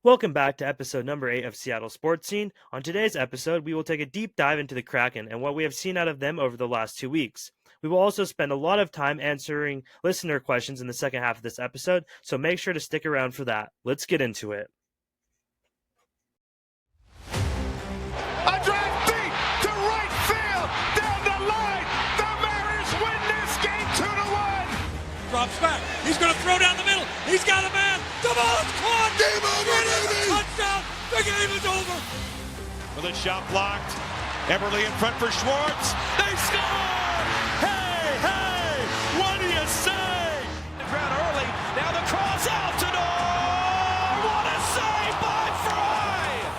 Welcome back to episode number 8 of Seattle Sports Scene. On today's episode, we will take a deep dive into the Kraken and what we have seen out of them over the last 2 weeks. We will also spend a lot of time answering listener questions in the second half of this episode, so make sure to stick around for that. Let's get into it. A drive deep to right field, down the line. The Mariners win this game 2-1. Drops back. He's going to throw down the middle. He's got a man. The ball is caught. Game over, It is a baby. touchdown. The game is over. With a shot blocked. Eberle in front for Schwartz. They score! Hey, hey, what do you say? The ground early. Now the cross out to Nor. What a save by Fry!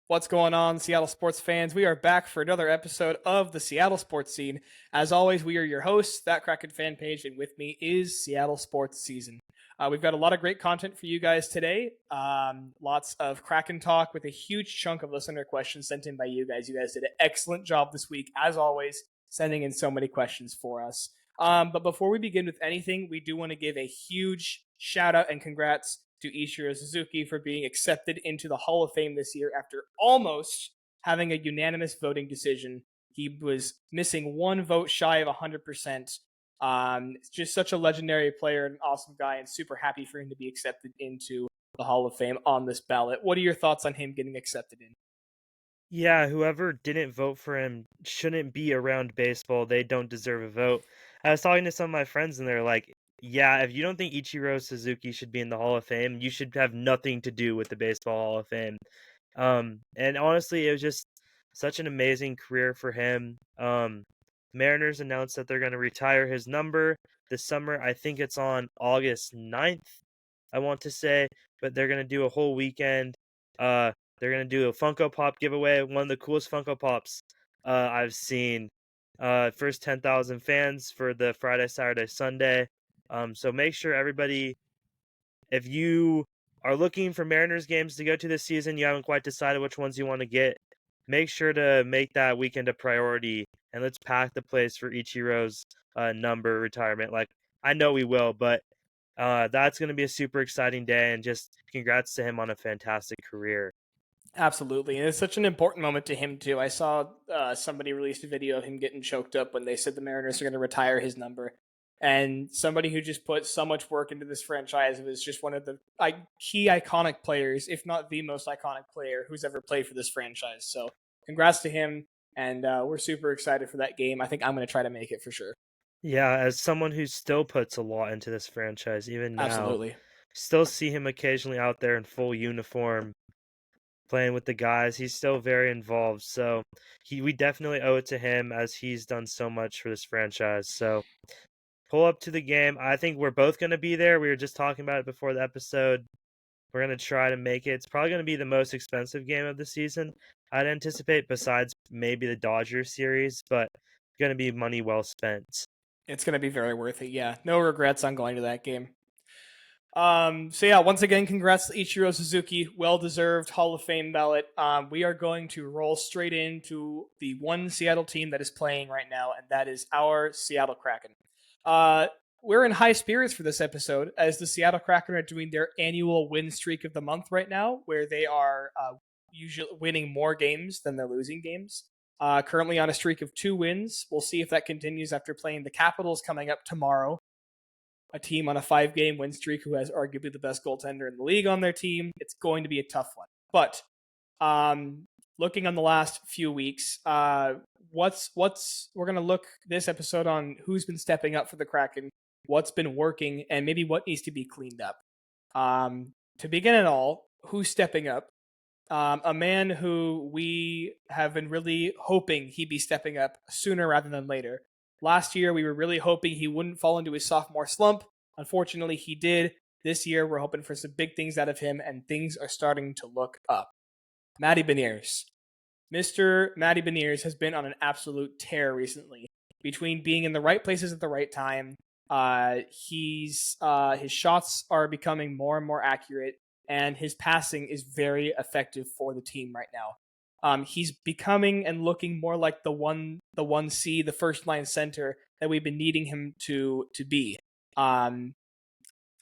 What's going on, Seattle sports fans? We are back for another episode of the Seattle Sports Scene. As always, we are your hosts, That Kraken fan page, and with me is Seattle Sports Season. We've got a lot of great content for you guys today. Lots of Kraken talk with a huge chunk of listener questions sent in by you guys. You guys did an excellent job this week, as always, sending in so many questions for us. But before we begin with anything, we do want to give a huge shout out and congrats to Ichiro Suzuki for being accepted into the Hall of Fame this year after almost having a unanimous voting decision. He was missing one vote shy of 100%. Just such a legendary player and an awesome guy, and super happy for him to be accepted into the Hall of Fame on this ballot. What are your thoughts on him getting accepted in? Yeah, whoever didn't vote for him shouldn't be around baseball. They don't deserve a vote. I was talking to some of my friends, and they're like, yeah, if you don't think Ichiro Suzuki should be in the Hall of Fame, you should have nothing to do with the Baseball Hall of Fame. And honestly, it was just such an amazing career for him. Mariners announced that they're going to retire his number this summer. I think it's on August 9th, I want to say, but they're going to do a whole weekend. They're going to do a Funko Pop giveaway, one of the coolest Funko Pops I've seen. First 10,000 fans for the Friday, Saturday, Sunday. So make sure everybody, if you are looking for Mariners games to go to this season, you haven't quite decided which ones you want to get, make sure to make that weekend a priority, and let's pack the place for Ichiro's number retirement. Like, I know we will, but that's going to be a super exciting day, and just congrats to him on a fantastic career. Absolutely, and it's such an important moment to him, too. I saw somebody released a video of him getting choked up when they said the Mariners are going to retire his number. And somebody who just put so much work into this franchise was just one of the key iconic players, if not the most iconic player who's ever played for this franchise. So congrats to him, and we're super excited for that game. I think I'm going to try to make it for sure. Yeah, as someone who still puts a lot into this franchise, even now, Absolutely. still see him occasionally out there in full uniform, playing with the guys. He's still very involved, so we definitely owe it to him, as he's done so much for this franchise. So pull up to the game. I think we're both going to be there. We were just talking about it before the episode. We're going to try to make it. It's probably going to be the most expensive game of the season, I'd anticipate, besides maybe the Dodgers series, but going to be money well spent. It's going to be very worth it, yeah. No regrets on going to that game. So yeah, once again, congrats to Ichiro Suzuki. Well-deserved Hall of Fame ballot. We are going to roll straight into the one Seattle team that is playing right now, and that is our Seattle Kraken. We're in high spirits for this episode, as the Seattle Kraken are doing their annual win streak of the month right now, where they are usually winning more games than they're losing games. Currently on a streak of 2 wins. We'll see if that continues after playing the Capitals coming up tomorrow. A team on a 5-game win streak who has arguably the best goaltender in the league on their team. It's going to be a tough one. But looking on the last few weeks, we're going to look this episode on who's been stepping up for the Kraken, what's been working, and maybe what needs to be cleaned up. To begin it all, who's stepping up? A man who we have been really hoping he'd be stepping up sooner rather than later. Last year, we were really hoping he wouldn't fall into his sophomore slump. Unfortunately, he did. This year, we're hoping for some big things out of him, and things are starting to look up. Matty Beniers. Mr. Matty Beniers has been on an absolute tear recently. Between being in the right places at the right time, his shots are becoming more and more accurate, and his passing is very effective for the team right now. He's becoming and looking more like the 1C, the first line center that we've been needing him to be.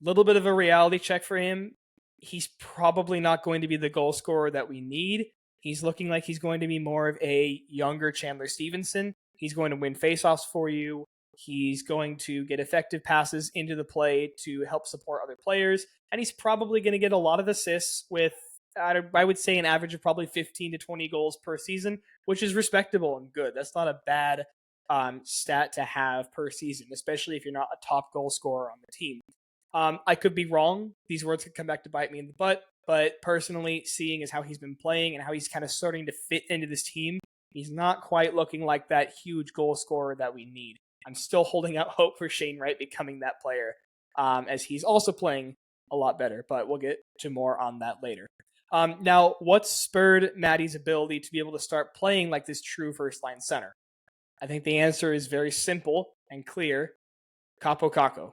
little bit of a reality check for him. He's probably not going to be the goal scorer that we need. He's looking like he's going to be more of a younger Chandler Stevenson. He's going to win faceoffs for you. He's going to get effective passes into the play to help support other players. And he's probably going to get a lot of assists with, I would say, an average of probably 15 to 20 goals per season, which is respectable and good. That's not a bad stat to have per season, especially if you're not a top goal scorer on the team. I could be wrong. These words could come back to bite me in the butt. But personally, seeing as how he's been playing and how he's kind of starting to fit into this team, he's not quite looking like that huge goal scorer that we need. I'm still holding out hope for Shane Wright becoming that player, as he's also playing a lot better. But we'll get to more on that later. Now, what spurred Maddie's ability to be able to start playing like this true first-line center? I think the answer is very simple and clear. Capo Caco.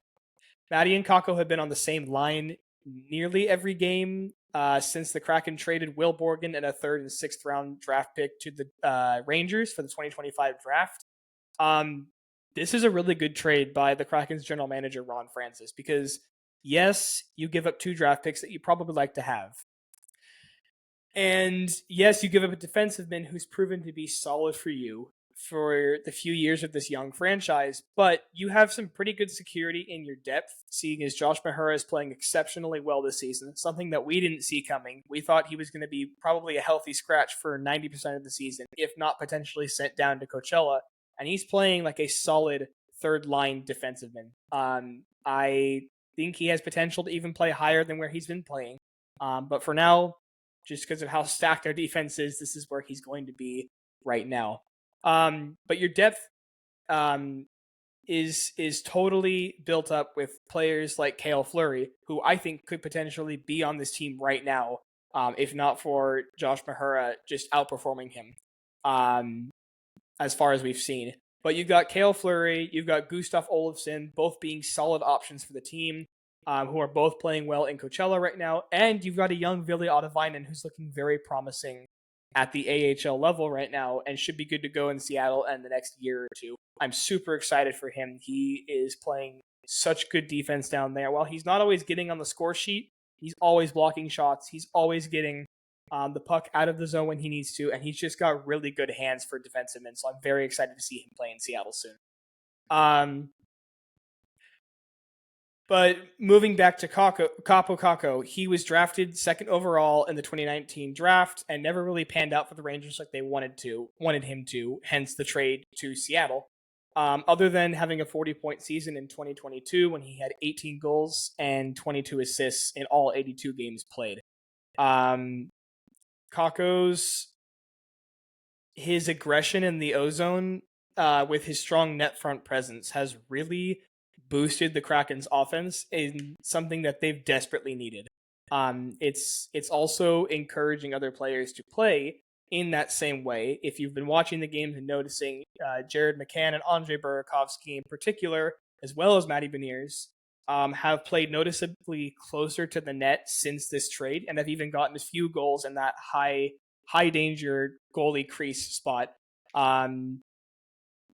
Maddie and Kako have been on the same line nearly every game since the Kraken traded Will Borgen and a 3rd and 6th round draft pick to the Rangers for the 2025 draft. This is a really good trade by the Kraken's general manager, Ron Francis, because yes, you give up 2 draft picks that you probably like to have. And yes, you give up a defenseman who's proven to be solid for you for the few years of this young franchise, but you have some pretty good security in your depth, seeing as Josh Mahura is playing exceptionally well this season, something that we didn't see coming. We thought he was going to be probably a healthy scratch for 90% of the season, if not potentially sent down to Coachella, and he's playing like a solid third-line defenseman. I think he has potential to even play higher than where he's been playing, but for now, just because of how stacked our defense is, this is where he's going to be right now. But your depth is totally built up with players like Cale Fleury, who I think could potentially be on this team right now, if not for Josh Mahura just outperforming him, as far as we've seen. But you've got Cale Fleury, you've got Gustav Olofsson, both being solid options for the team, who are both playing well in Coachella right now, and you've got a young Ville Ottavainen who's looking very promising at the AHL level right now and should be good to go in Seattle in the next year or two. I'm super excited for him. He is playing such good defense down there. While he's not always getting on the score sheet, he's always blocking shots. He's always getting the puck out of the zone when he needs to, and he's just got really good hands for defensemen, so I'm very excited to see him play in Seattle soon. But moving back to Capo Caco, he was drafted 2nd overall in the 2019 draft and never really panned out for the Rangers like they wanted him to, hence the trade to Seattle. Other than having a 40-point season in 2022 when he had 18 goals and 22 assists in all 82 games played. Caco's his aggression in the ozone with his strong net front presence has really boosted the Kraken's offense in something that they've desperately needed. It's also encouraging other players to play in that same way. If you've been watching the games and noticing Jared McCann and Andrei Burakovsky in particular, as well as Matty Beniers, have played noticeably closer to the net since this trade and have even gotten a few goals in that high danger goalie crease spot. And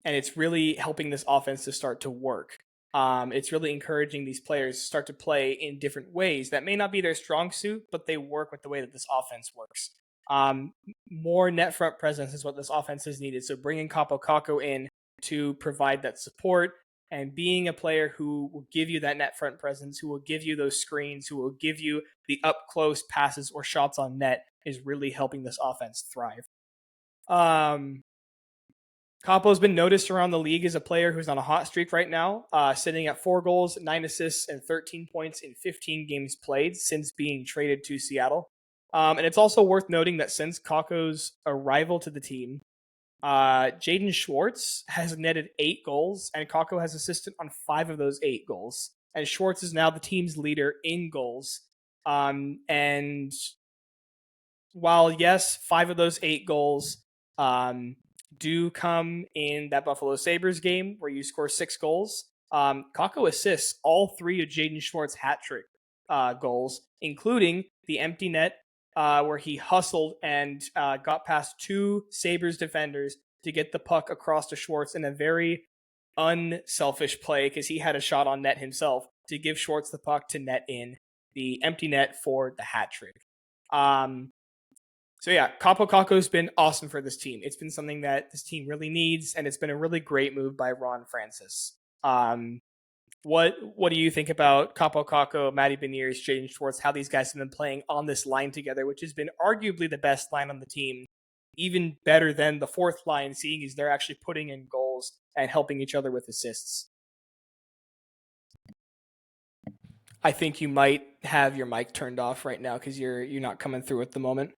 it's really helping this offense to start to work. It's really encouraging these players to start to play in different ways that may not be their strong suit, but they work with the way that this offense works. More net front presence is what this offense has needed. So bringing Capo Caco in to provide that support and being a player who will give you that net front presence, who will give you those screens, who will give you the up close passes or shots on net is really helping this offense thrive. Capo's been noticed around the league as a player who's on a hot streak right now, sitting at 4 goals, 9 assists, and 13 points in 15 games played since being traded to Seattle. And it's also worth noting that since Caco's arrival to the team, Jaden Schwartz has netted 8 goals, and Caco has assisted on 5 of those 8 goals. And Schwartz is now the team's leader in goals. And while, yes, 5 of those 8 goals do come in that Buffalo Sabres game where you score 6 goals. Caco assists all 3 of Jaden Schwartz's hat trick goals, including the empty net where he hustled and got past 2 Sabres defenders to get the puck across to Schwartz in a very unselfish play because he had a shot on net himself to give Schwartz the puck to net in the empty net for the hat trick. So yeah, Capo Caco's been awesome for this team. It's been something that this team really needs, and it's been a really great move by Ron Francis. What do you think about Capo Caco, Matty Beniers, Jaden Schwartz, how these guys have been playing on this line together, which has been arguably the best line on the team, even better than the fourth line, seeing as they're actually putting in goals and helping each other with assists? I think you might have your mic turned off right now because you're not coming through at the moment.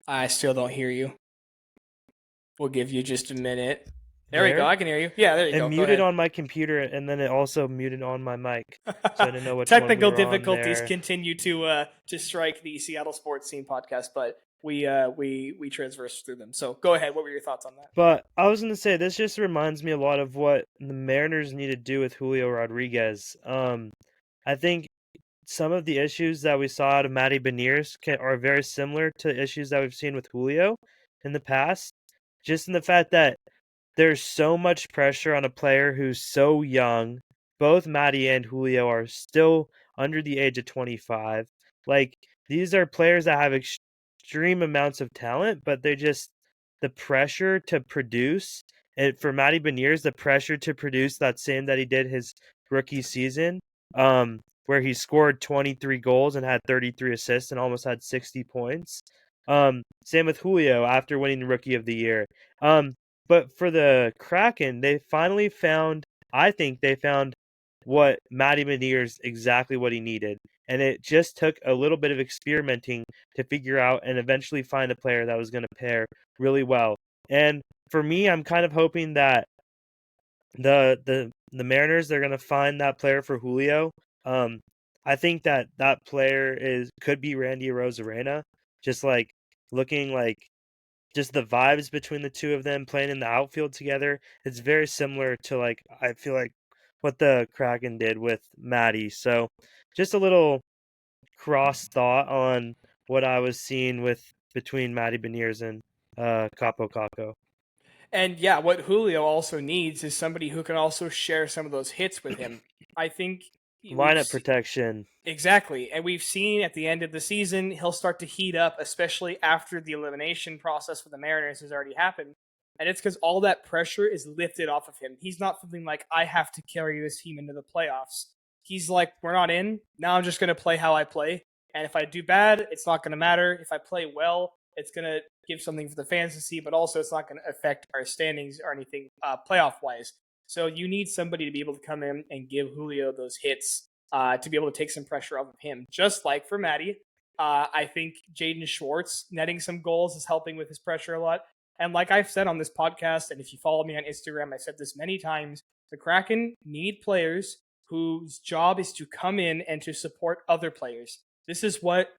I still don't hear you. We'll give you just a minute. There we go. I can hear you. Yeah, there you go. It muted on my computer, and then it also muted on my mic. So I didn't know which Technical one we were difficulties on there. continue to strike the Seattle Sports Scene podcast, but we transverse through them. So go ahead. What were your thoughts on that? But I was going to say, this just reminds me a lot of what the Mariners need to do with Julio Rodriguez. I think some of the issues that we saw out of Matty Beniers are very similar to issues that we've seen with Julio in the past. Just in the fact that there's so much pressure on a player who's so young. Both Matty and Julio are still under the age of 25. Like, these are players that have extreme amounts of talent, but the pressure to produce, and for Matty Beniers, the pressure to produce that same that he did his rookie season, where he scored 23 goals and had 33 assists and almost had 60 points. Same with Julio after winning Rookie of the Year. But for the Kraken, I think they found what Matty Beniers exactly what he needed. And it just took a little bit of experimenting to figure out and eventually find a player that was going to pair really well. And for me, I'm kind of hoping that the Mariners, they're going to find that player for Julio. I think that player could be Randy Arozarena, just like looking like just the vibes between the two of them playing in the outfield together. It's very similar to, like, I feel like what the Kraken did with Matty. So just a little cross thought on what I was seeing between Matty Beniers and Capo Caco. And yeah, what Julio also needs is somebody who can also share some of those hits with him. I think lineup protection. Exactly. And we've seen at the end of the season, he'll start to heat up, especially after the elimination process for the Mariners has already happened. And it's because all that pressure is lifted off of him. He's not feeling like, I have to carry this team into the playoffs. He's like, we're not in. Now I'm just going to play how I play. And if I do bad, it's not going to matter. If I play well, it's going to give something for the fans to see, but also it's not going to affect our standings or anything playoff-wise. So you need somebody to be able to come in and give Julio those hits to be able to take some pressure off of him. Just like for Matty, I think Jaden Schwartz netting some goals is helping with his pressure a lot. And like I've said on this podcast, and if you follow me on Instagram, I said this many times, the Kraken need players whose job is to come in and to support other players. This is what,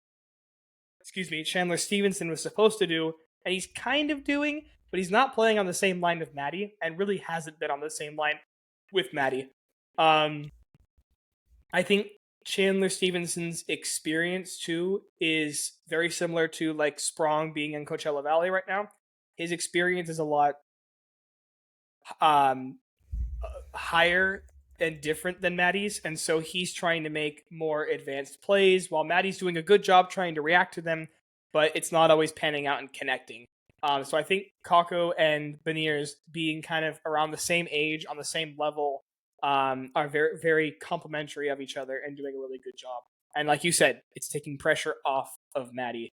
Chandler Stevenson was supposed to do, and he's kind of doing, but he's not playing on the same line with Matty, and really hasn't been on the same line with Matty. I think Chandler Stevenson's experience, too, is very similar to, like, Sprong being in Coachella Valley right now. His experience is a lot higher and different than Matty's, and so he's trying to make more advanced plays, while Matty's doing a good job trying to react to them, but it's not always panning out and connecting. So I think Caco and Beniers being kind of around the same age, on the same level, are very, very complementary of each other and doing a really good job. And like you said, it's taking pressure off of Matty.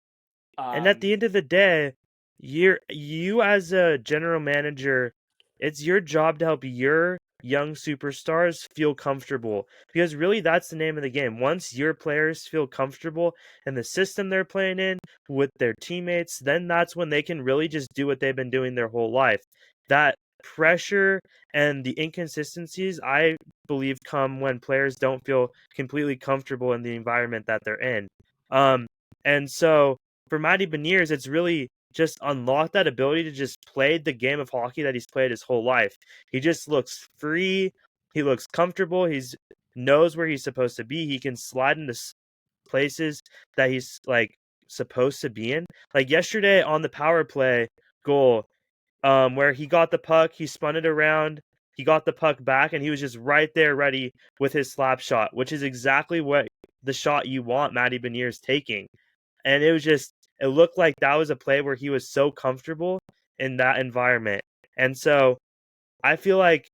And at the end of the day, you as a general manager, it's your job to help your young superstars feel comfortable, because really that's the name of the game. Once your players feel comfortable in the system they're playing in with their teammates, then that's when they can really just do what they've been doing their whole life. That pressure and the inconsistencies, I believe, come when players don't feel completely comfortable in the environment that they're in. And so for Matty Beniers, it's really just unlocked that ability to just play the game of hockey that he's played his whole life. He just looks free. He looks comfortable. He's knows where he's supposed to be. He can slide into places that he's like supposed to be in. Like yesterday on the power play goal, where he got the puck, he spun it around, he got the puck back, and he was just right there ready with his slap shot, which is exactly what the shot you want Matty Beniers taking. And it looked like that was a play where he was so comfortable in that environment. And so I feel like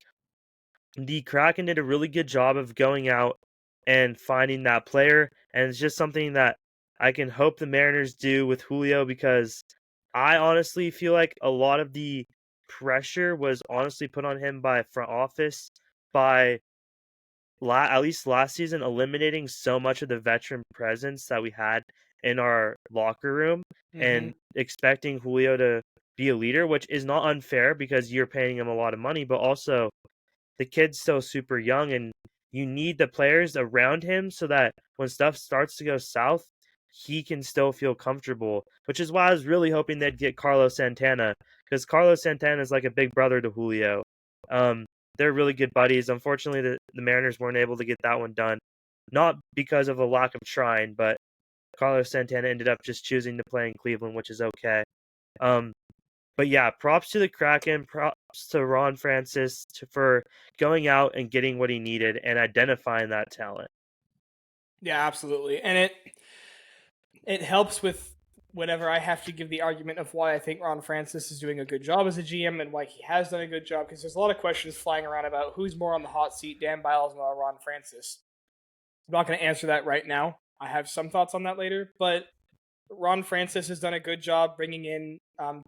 the Kraken did a really good job of going out and finding that player. And it's just something that I can hope the Mariners do with Julio, because I honestly feel like a lot of the pressure was honestly put on him by front office by at least last season, eliminating so much of the veteran presence that we had in our locker room and expecting Julio to be a leader, which is not unfair because you're paying him a lot of money, but also the kid's still super young, and you need the players around him so that when stuff starts to go south, he can still feel comfortable, which is why I was really hoping they'd get Carlos Santana, because Carlos Santana is like a big brother to Julio. They're really good buddies. Unfortunately, the Mariners weren't able to get that one done, not because of a lack of trying, but Carlos Santana ended up just choosing to play in Cleveland, which is okay. But yeah, props to the Kraken, props to Ron Francis for going out and getting what he needed and identifying that talent. Yeah, absolutely. And it helps with whenever I have to give the argument of why I think Ron Francis is doing a good job as a GM and why he has done a good job, because there's a lot of questions flying around about who's more on the hot seat, Dan Biles or Ron Francis. I'm not going to answer that right now. I have some thoughts on that later, but Ron Francis has done a good job bringing in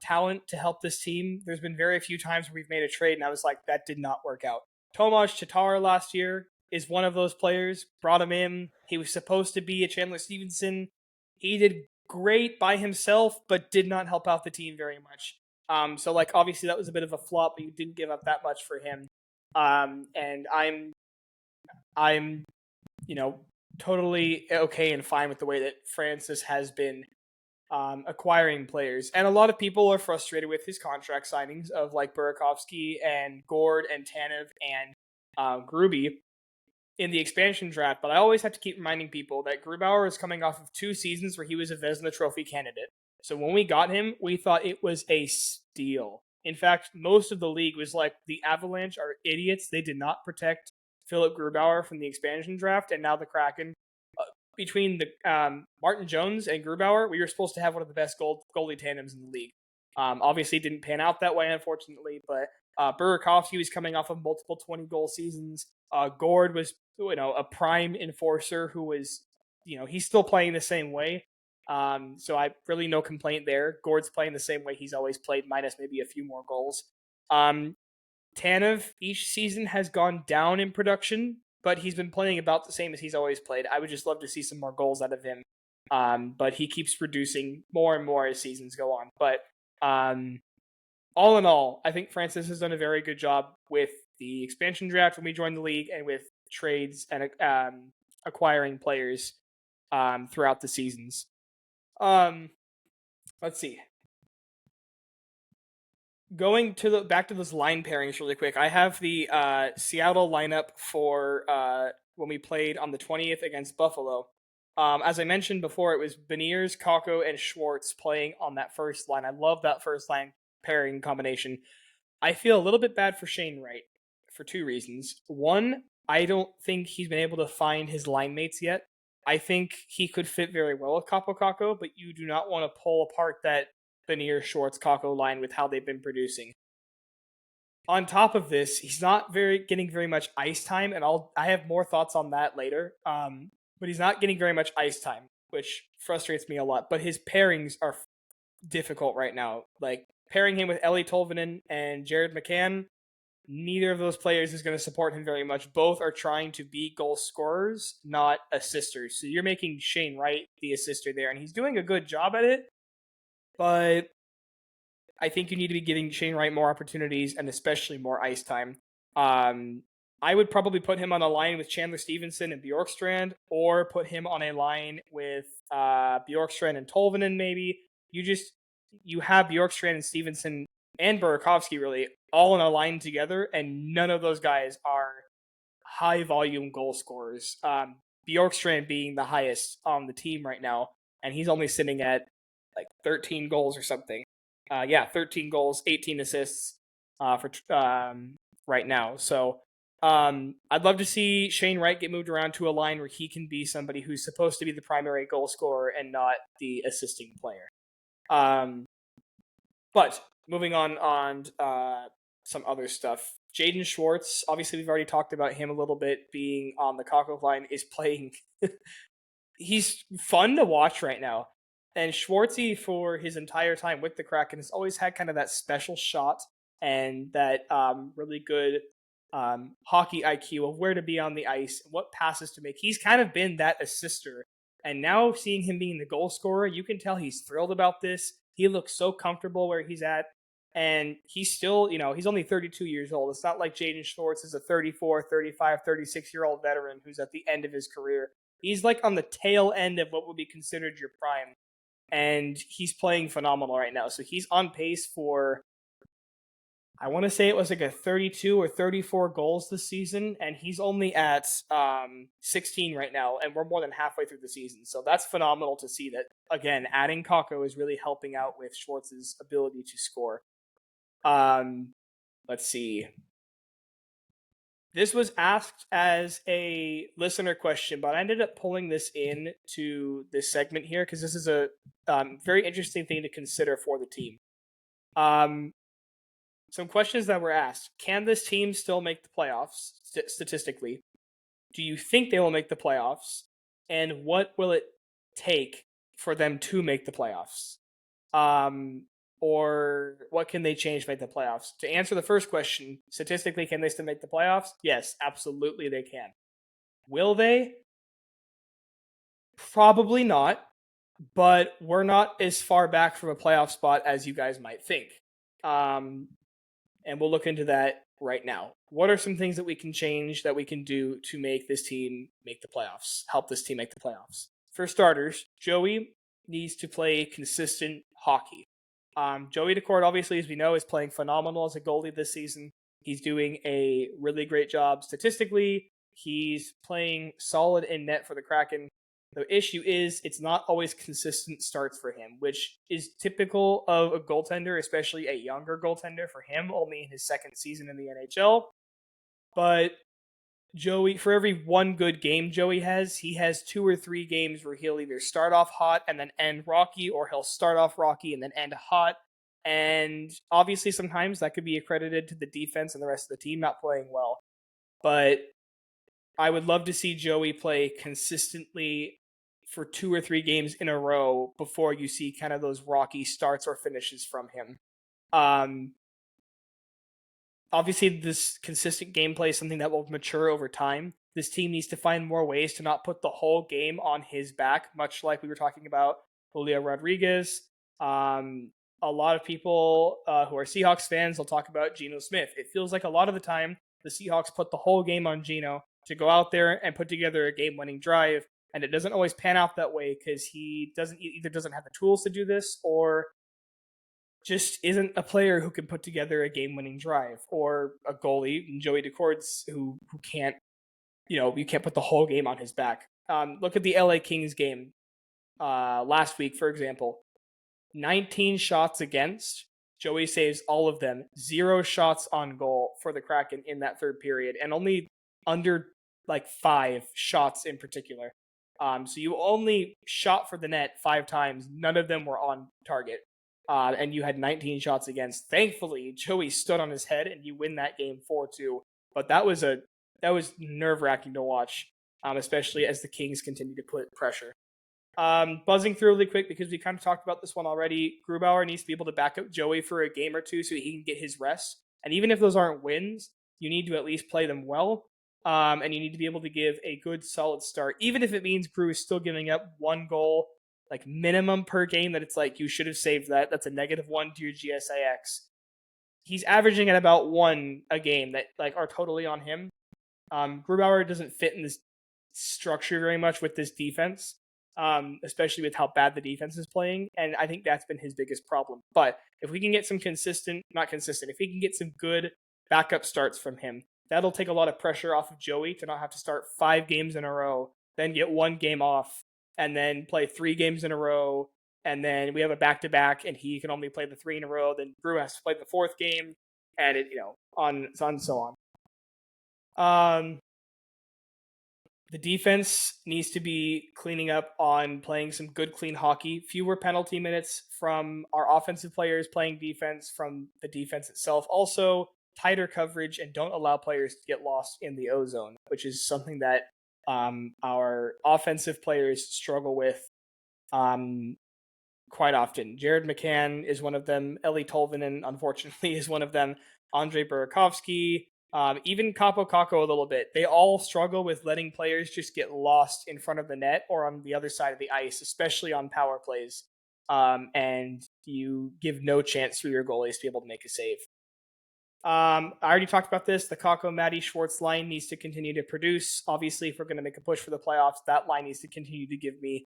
talent to help this team. There's been very few times where we've made a trade and I was like, that did not work out. Tomas Tatar last year is one of those players. Brought him in. He was supposed to be a Chandler Stevenson. He did great by himself, but did not help out the team very much. So like obviously that was a bit of a flop, but you didn't give up that much for him. And I'm totally okay and fine with the way that Francis has been acquiring players. And a lot of people are frustrated with his contract signings of like Burakovsky and Gord and Tanev and Gruby in the expansion draft. But I always have to keep reminding people that Grubauer is coming off of 2 seasons where he was a Vezina Trophy candidate. So when we got him, we thought it was a steal. In fact, most of the league was like, the Avalanche are idiots. They did not protect Philip Grubauer from the expansion draft, and now the Kraken. Between the Martin Jones and Grubauer, we were supposed to have one of the best goalie tandems in the league. Obviously, it didn't pan out that way, unfortunately, but Burakovsky was coming off of multiple 20-goal seasons. Gord was, a prime enforcer who was, he's still playing the same way. So I really no complaint there. Gord's playing the same way he's always played, minus maybe a few more goals. Tanev each season has gone down in production, but he's been playing about the same as he's always played. I would just love to see some more goals out of him. But he keeps producing more and more as seasons go on. But all in all, I think Francis has done a very good job with the expansion draft when we joined the league and with trades and acquiring players throughout the seasons. Let's see. Going to back to those line pairings really quick. I have the Seattle lineup for when we played on the 20th against Buffalo. As I mentioned before, it was Beniers, Kakko, and Schwartz playing on that first line. I love that first line pairing combination. I feel a little bit bad for Shane Wright for 2 reasons. One, I don't think he's been able to find his line mates yet. I think he could fit very well with Kakko, but you do not want to pull apart that Beniers, Schwartz, Kakko line with how they've been producing. On top of this, he's not getting very much ice time, and I have more thoughts on that later. But he's not getting very much ice time, which frustrates me a lot. But his pairings are difficult right now. Like pairing him with Ellie Tolvanen and Jared McCann, neither of those players is going to support him very much. Both are trying to be goal scorers, not assisters. So you're making Shane Wright the assister there, and he's doing a good job at it. But I think you need to be giving Shane Wright more opportunities and especially more ice time. I would probably put him on a line with Chandler Stevenson and Bjorkstrand, or put him on a line with Bjorkstrand and Tolvanen maybe. You have Bjorkstrand and Stevenson and Burakovsky really all in a line together, and none of those guys are high-volume goal scorers. Bjorkstrand being the highest on the team right now, and he's only sitting at like 13 goals or something. 13 goals, 18 assists for right now. So I'd love to see Shane Wright get moved around to a line where he can be somebody who's supposed to be the primary goal scorer and not the assisting player. But moving on some other stuff. Jaden Schwartz, obviously we've already talked about him a little bit, being on the Kakko line, is playing. He's fun to watch right now. And Schwartzy, for his entire time with the Kraken, has always had kind of that special shot and that really good hockey IQ of where to be on the ice, what passes to make. He's kind of been that assister. And now seeing him being the goal scorer, you can tell he's thrilled about this. He looks so comfortable where he's at. And he's still, he's only 32 years old. It's not like Jaden Schwartz is a 34, 35, 36-year-old veteran who's at the end of his career. He's like on the tail end of what would be considered your prime. And he's playing phenomenal right now. So he's on pace for, I want to say it was like a 32 or 34 goals this season. And he's only at 16 right now. And we're more than halfway through the season. So that's phenomenal to see that, again, adding Kakko is really helping out with Schwartz's ability to score. Let's see. This was asked as a listener question, but I ended up pulling this in to this segment here because this is a very interesting thing to consider for the team. Some questions that were asked. Can this team still make the playoffs statistically? Do you think they will make the playoffs? And what will it take for them to make the playoffs? Or what can they change to make the playoffs? To answer the first question, statistically, can they still make the playoffs? Yes, absolutely they can. Will they? Probably not, but we're not as far back from a playoff spot as you guys might think. And we'll look into that right now. What are some things that we can change, that we can do to make this team make the playoffs, help this team make the playoffs? For starters, Joey needs to play consistent hockey. Joey Daccord, obviously, as we know, is playing phenomenal as a goalie this season. He's doing a really great job statistically. He's playing solid in net for the Kraken. The issue is it's not always consistent starts for him, which is typical of a goaltender, especially a younger goaltender for him, only in his second season in the NHL. But Joey, for every one good game Joey has, he has 2 or 3 games where he'll either start off hot and then end rocky, or he'll start off rocky and then end hot. And obviously sometimes that could be accredited to the defense and the rest of the team not playing well. But I would love to see Joey play consistently for 2 or 3 games in a row before you see kind of those rocky starts or finishes from him. Obviously, this consistent gameplay is something that will mature over time. This team needs to find more ways to not put the whole game on his back, much like we were talking about Julio Rodriguez. A lot of people who are Seahawks fans will talk about Geno Smith. It feels like a lot of the time the Seahawks put the whole game on Geno to go out there and put together a game-winning drive, and it doesn't always pan out that way because he either doesn't have the tools to do this or just isn't a player who can put together a game-winning drive, or a goalie, Joey Dacord's, who can't, you can't put the whole game on his back. Look at the LA Kings game last week, for example. 19 shots against. Joey saves all of them. 0 shots on goal for the Kraken in that third period, and only under 5 shots in particular. So you only shot for the net 5 times. None of them were on target. And you had 19 shots against. Thankfully, Joey stood on his head, and you win that game 4-2. But that was nerve-wracking to watch, especially as the Kings continue to put pressure. Buzzing through really quick because we kind of talked about this one already. Grubauer needs to be able to back up Joey for a game or two so he can get his rest. And even if those aren't wins, you need to at least play them well. And you need to be able to give a good, solid start, even if it means Gru is still giving up 1 goal minimum per game, that it's you should have saved that. That's a -1 to your GSAX. He's averaging at about 1 a game that are totally on him. Grubauer doesn't fit in this structure very much with this defense, especially with how bad the defense is playing. And I think that's been his biggest problem. But if we can get some if we can get some good backup starts from him, that'll take a lot of pressure off of Joey to not have to start 5 games in a row, then get 1 game off, and then play 3 games in a row, and then we have a back-to-back, and he can only play the 3 in a row, then Brew has to play the 4th game, and and so on. The defense needs to be cleaning up on playing some good, clean hockey. Fewer penalty minutes from our offensive players playing defense, from the defense itself. Also, tighter coverage, and don't allow players to get lost in the O-zone, which is something that our offensive players struggle with quite often. Jared McCann is one of them. Eli Tolvanen, unfortunately, is one of them. Andre Burakovsky, even Capo Caco a little bit. They all struggle with letting players just get lost in front of the net or on the other side of the ice, especially on power plays. And you give no chance for your goalies to be able to make a save. I already talked about this. The Kako, Matty, Schwartz line needs to continue to produce. Obviously, if we're going to make a push for the playoffs, that line needs to continue to give me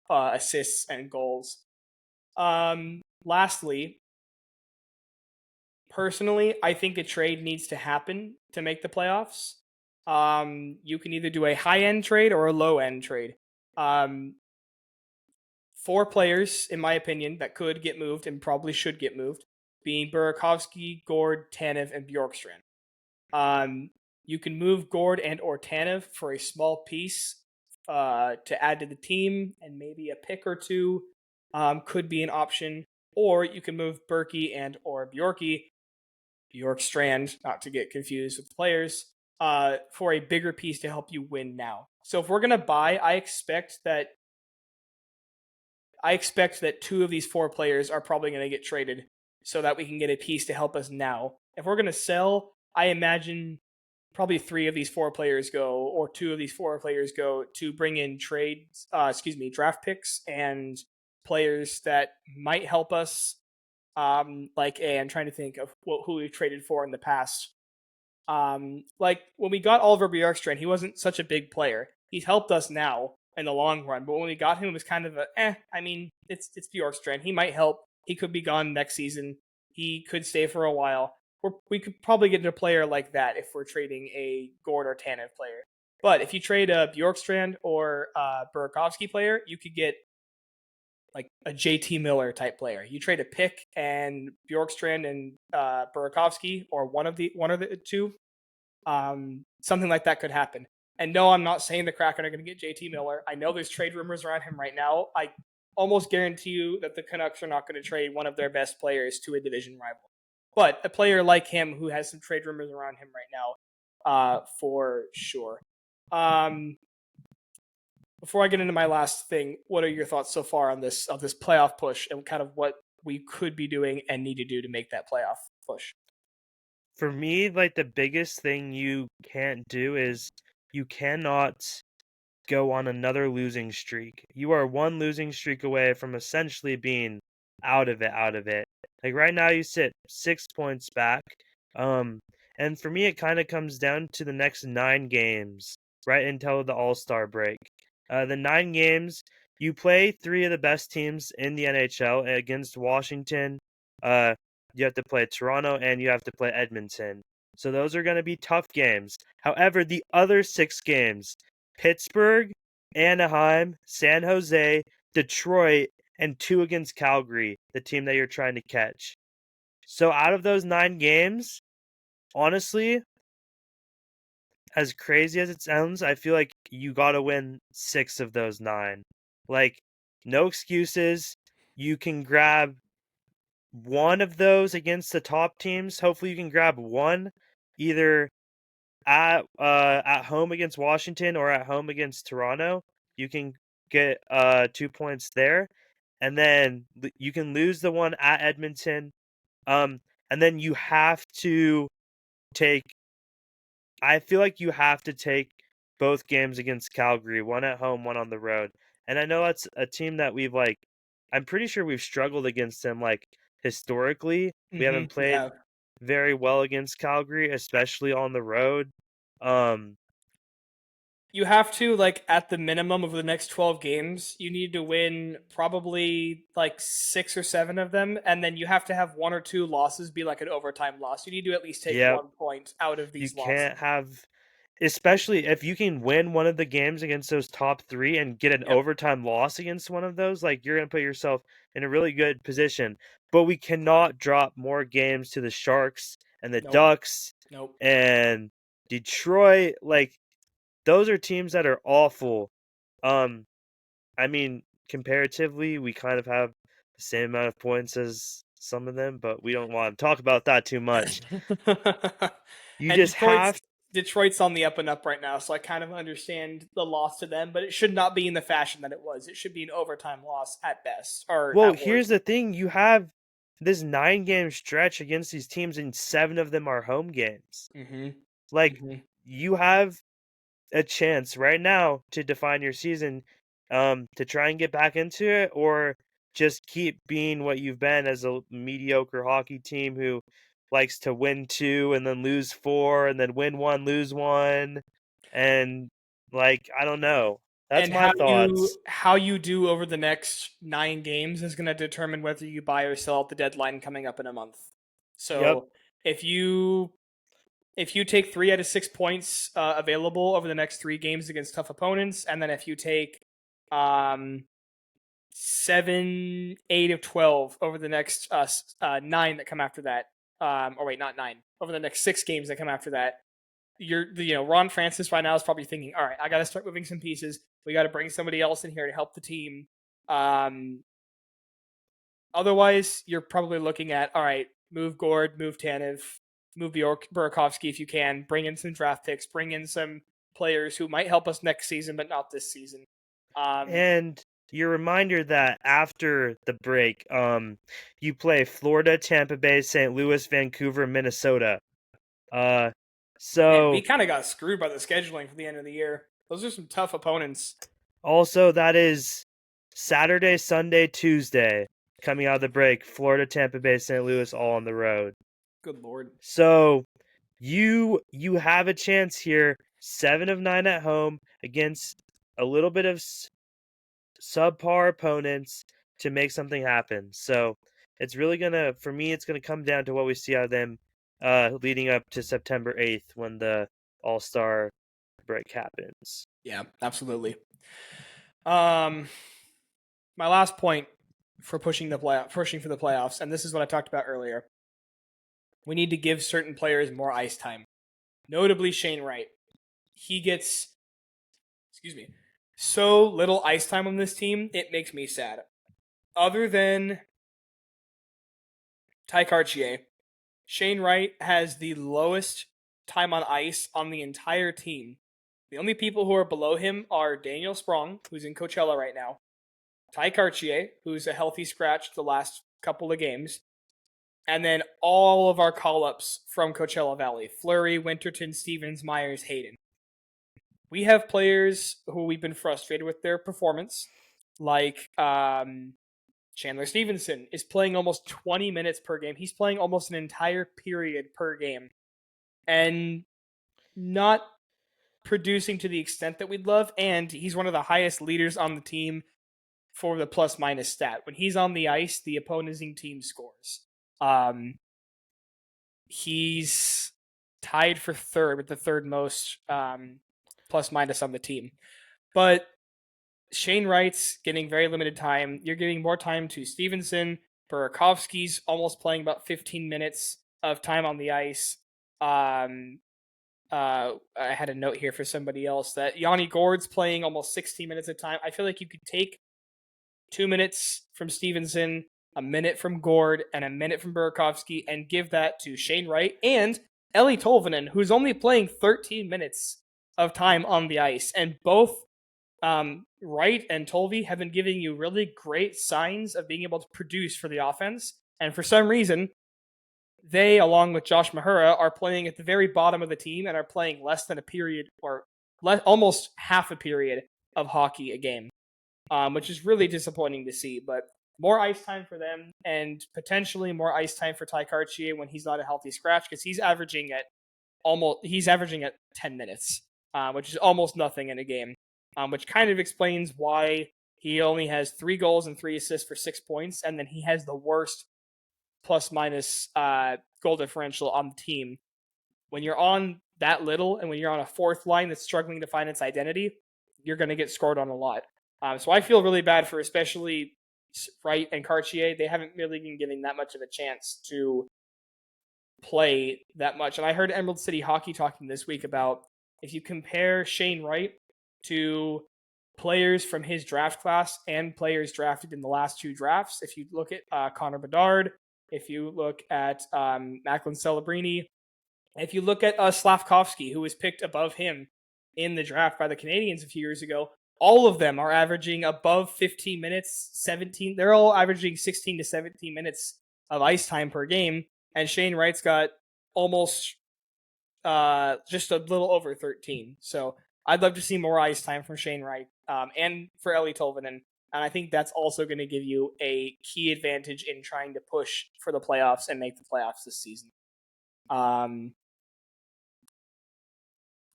assists and goals. Lastly, personally, I think a trade needs to happen to make the playoffs. You can either do a high-end trade or a low-end trade. 4 players, in my opinion, that could get moved and probably should get moved, being Burakovsky, Gord, Tanev, and Bjorkstrand. You can move Gord and or Tanev for a small piece to add to the team, and maybe a pick or two could be an option. Or you can move Berkey and or Bjorkstrand, not to get confused with the players, for a bigger piece to help you win now. So if we're going to buy, I expect that 2 of these 4 players are probably going to get traded so that we can get a piece to help us now. If we're going to sell, I imagine probably 3 of these 4 players go, or 2 of these 4 players go to bring in draft picks and players that might help us. I'm trying to think of who we've traded for in the past. Like when we got Oliver Bjorkstrand, he wasn't such a big player. He's helped us now in the long run, but when we got him, it was kind of it's Bjorkstrand. He might help. He could be gone next season. He could stay for a while. We could probably get a player like that if we're trading a Gord or Tanev player. But if you trade a Bjorkstrand or a Burakovsky player, you could get like a JT Miller type player. You trade a pick and Bjorkstrand and Burakovsky, or one of the 2. Something like that could happen. And no, I'm not saying the Kraken are going to get JT Miller. I know there's trade rumors around him right now. I almost guarantee you that the Canucks are not going to trade one of their best players to a division rival. But a player like him who has some trade rumors around him right now, for sure. Before I get into my last thing, what are your thoughts so far on this playoff push and kind of what we could be doing and need to do to make that playoff push? For me, like the biggest thing you can't do is you cannot go on another losing streak. You are one losing streak away from essentially being out of it. Like right now you sit 6 points back. And for me it kind of comes down to the next 9 games, right until the All-Star break. The 9 games, you play 3 of the best teams in the NHL against Washington. You have to play Toronto and you have to play Edmonton. So those are going to be tough games. However, the other 6 games, Pittsburgh, Anaheim, San Jose, Detroit, and 2 against Calgary, the team that you're trying to catch. So out of those 9 games, honestly, as crazy as it sounds, I feel like you got to win 6 of those 9. Like, no excuses. You can grab one of those against the top teams. Hopefully you can grab one either at home against Washington or at home against Toronto. You can get 2 points there. And then you can lose the one at Edmonton. And then you have to I feel like you have to take both games against Calgary, one at home, one on the road. And I know that's a team that I'm pretty sure we've struggled against them, historically. We haven't played very well against Calgary, especially on the road. You have to, at the minimum of the next 12 games, you need to win probably 6 or 7 of them, and then you have to have 1 or 2 losses be an overtime loss. You need to at least take 1 point out of these losses. You can't have, especially if you can win one of the games against those top 3 and get an overtime loss against one of those, you're going to put yourself in a really good position. But we cannot drop more games to the Sharks and the Nope. Ducks Nope. and Detroit. Like, those are teams that are awful. I mean, comparatively, we kind of have the same amount of points as some of them, but we don't want to talk about that too much. You And just have Detroit's on the up and up right now, so I kind of understand the loss to them, but it should not be in the fashion that it was. It should be an overtime loss at best, or well, at here's worst. the thing, you have this 9-game stretch against these teams, and 7 of them are home games. Mm-hmm. Like, Mm-hmm. you have a chance right now to define your season, to try and get back into it, or just keep being what you've been as a mediocre hockey team who likes to win 2 and then lose 4 and then win 1, lose 1, and like, I don't know. That's And my thoughts. how you do over the next 9 games is going to determine whether you buy or sell at the deadline coming up in a month. Yep. So if you take 3 out of 6 points available over the next 3 games against tough opponents, and then if you take 7, 8 of 12 over the next 9 that come after that, or wait, not 9, over the next 6 games that come after that, Ron Francis right now is probably thinking, all right, I got to start moving some pieces. We got to bring somebody else in here to help the team. Otherwise, you're probably looking at, all right, move Gord, move Tanev, move Burakovsky if you can, bring in some draft picks, bring in some players who might help us next season, but not this season. And your reminder that after the break, you play Florida, Tampa Bay, St. Louis, Vancouver, Minnesota. And So we kind of got screwed by the scheduling for the end of the year. Those are some tough opponents. also that is Saturday, Sunday, Tuesday coming out of the break. Florida, Tampa Bay, St. Louis, all on the road. Good Lord. So you have a chance here. 7 of 9 at home against a little bit of subpar opponents to make something happen. So it's really gonna, for me, it's gonna come down to what we see out of them leading up to September 8th when the All-Star break happens. Yeah, absolutely. My last point for pushing for the playoffs, and this is what I talked about earlier. We need to give certain players more ice time. Notably Shane Wright. He gets so little ice time on this team, it makes me sad. Other than Ty Cartier, Shane Wright has the lowest time on ice on the entire team. The only people who are below him are Daniel Sprong, who's in Coachella right now, Ty Cartier, who's a healthy scratch the last couple of games, and then all of our call-ups from Coachella Valley: Fleury, Winterton, Stevens, Myers, Hayden. We have players who we've been frustrated with their performance, like Chandler Stevenson is playing almost 20 minutes per game. He's playing almost an entire period per game and not producing to the extent that we'd love. And he's one of the highest leaders on the team for the plus-minus stat. When he's on the ice, the opposing team scores. He's tied for third with the third most plus-minus on the team. But Shane Wright's getting very limited time. You're giving more time to Stevenson. Burakovsky's almost playing about 15 minutes of time on the ice. I had a note here for somebody else that Yanni Gord's playing almost 16 minutes of time. I feel like you could take 2 minutes from Stevenson, a minute from Gord, and a minute from Burakovsky and give that to Shane Wright and Eli Tolvanen, who's only playing 13 minutes of time on the ice. And both Wright and Tolvey have been giving you really great signs of being able to produce for the offense. And for some reason, they, along with Josh Mahura, are playing at the very bottom of the team and are playing less than a period or almost half a period of hockey a game, which is really disappointing to see. But more ice time for them and potentially more ice time for Ty Cartier when he's not a healthy scratch, because he's averaging at 10 minutes, which is almost nothing in a game. Which kind of explains why he only has 3 goals and 3 assists for 6 points, and then he has the worst plus-minus goal differential on the team. When you're on that little, and when you're on a fourth line that's struggling to find its identity, you're going to get scored on a lot. So I feel really bad for especially Wright and Cartier. They haven't really been getting that much of a chance to play that much. And I heard Emerald City Hockey talking this week about if you compare Shane Wright to players from his draft class and players drafted in the last 2 drafts, if you look at Connor Bedard, if you look at Macklin Celebrini, if you look at Slavkovsky, who was picked above him in the draft by the Canadians a few years ago, all of them are averaging above 15 minutes, 17. They're all averaging 16 to 17 minutes of ice time per game. And Shane Wright's got almost just a little over 13. So I'd love to see more ice time from Shane Wright and for Ellie Tolvanen. And I think that's also going to give you a key advantage in trying to push for the playoffs and make the playoffs this season.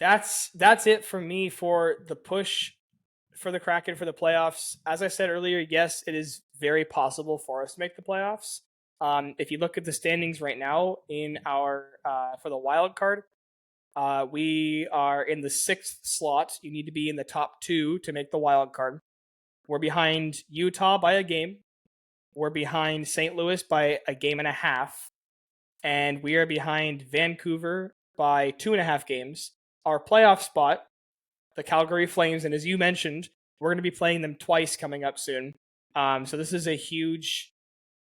That's it for me for the push for the Kraken for the playoffs. As I said earlier, yes, it is very possible for us to make the playoffs. If you look at the standings right now in our for the wild card, we are in the 6th slot. You need to be in the top 2 to make the wild card. We're behind Utah by a game. We're behind St. Louis by a game and a half. And we are behind Vancouver by 2.5 games. Our playoff spot, the Calgary Flames, and as you mentioned, we're going to be playing them twice coming up soon. So this is a huge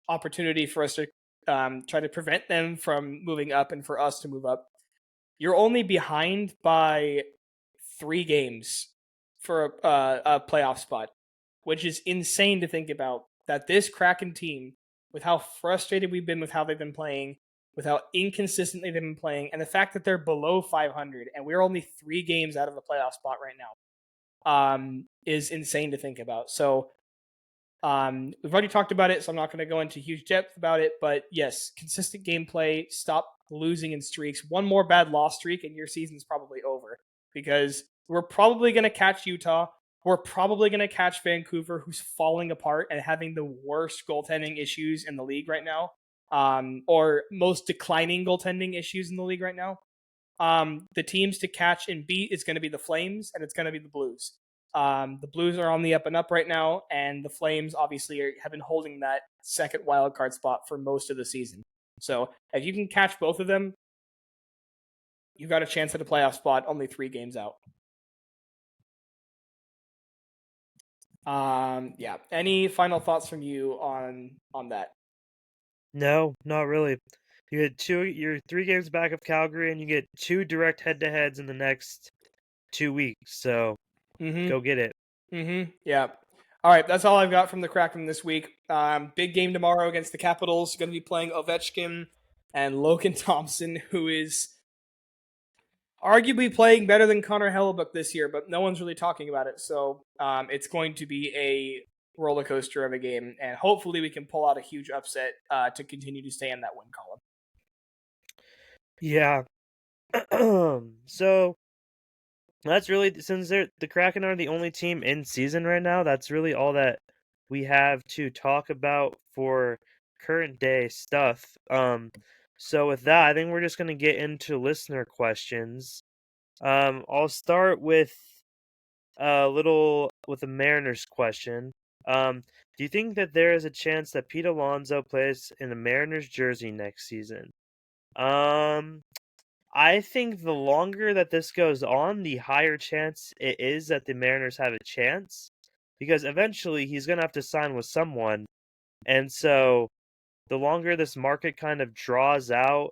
opportunity for us to try to prevent them from moving up and for us to move up. You're only behind by 3 games for a playoff spot, which is insane to think about. That this Kraken team, with how frustrated we've been with how they've been playing, with how inconsistently they've been playing, and the fact that they're below 500 and we're only 3 games out of the playoff spot right now, is insane to think about. So we've already talked about it, so I'm not going to go into huge depth about it. But yes, consistent gameplay, stop losing in streaks. One more bad loss streak and your season's probably over, because we're probably going to catch Utah. We're probably going to catch Vancouver, who's falling apart and having the worst goaltending issues in the league right now, or most declining goaltending issues in the league right now. The teams to catch and beat is going to be the Flames, and it's going to be the Blues. The Blues are on the up and up right now, and the Flames obviously have been holding that second wild card spot for most of the season. So if you can catch both of them, you got a chance at a playoff spot only 3 games out. Yeah. Any final thoughts from you on that? No, not really. You get you're 3 games back of Calgary, and you get 2 direct head-to-heads in the next 2 weeks. So go get it. Yeah. All right, that's all I've got from the Kraken this week. Big game tomorrow against the Capitals. Going to be playing Ovechkin and Logan Thompson, who is arguably playing better than Connor Hellebuyck this year, but no one's really talking about it. So it's going to be a roller coaster of a game, and hopefully we can pull out a huge upset to continue to stay in that win column. Yeah. So that's really, since the Kraken are the only team in season right now, that's really all that we have to talk about for current day stuff. So with that, I think we're just gonna get into listener questions. I'll start with with a Mariners question. Do you think that there is a chance that Pete Alonso plays in the Mariners jersey next season? I think the longer that this goes on, the higher chance it is that the Mariners have a chance, because eventually he's going to have to sign with someone. And so the longer this market kind of draws out,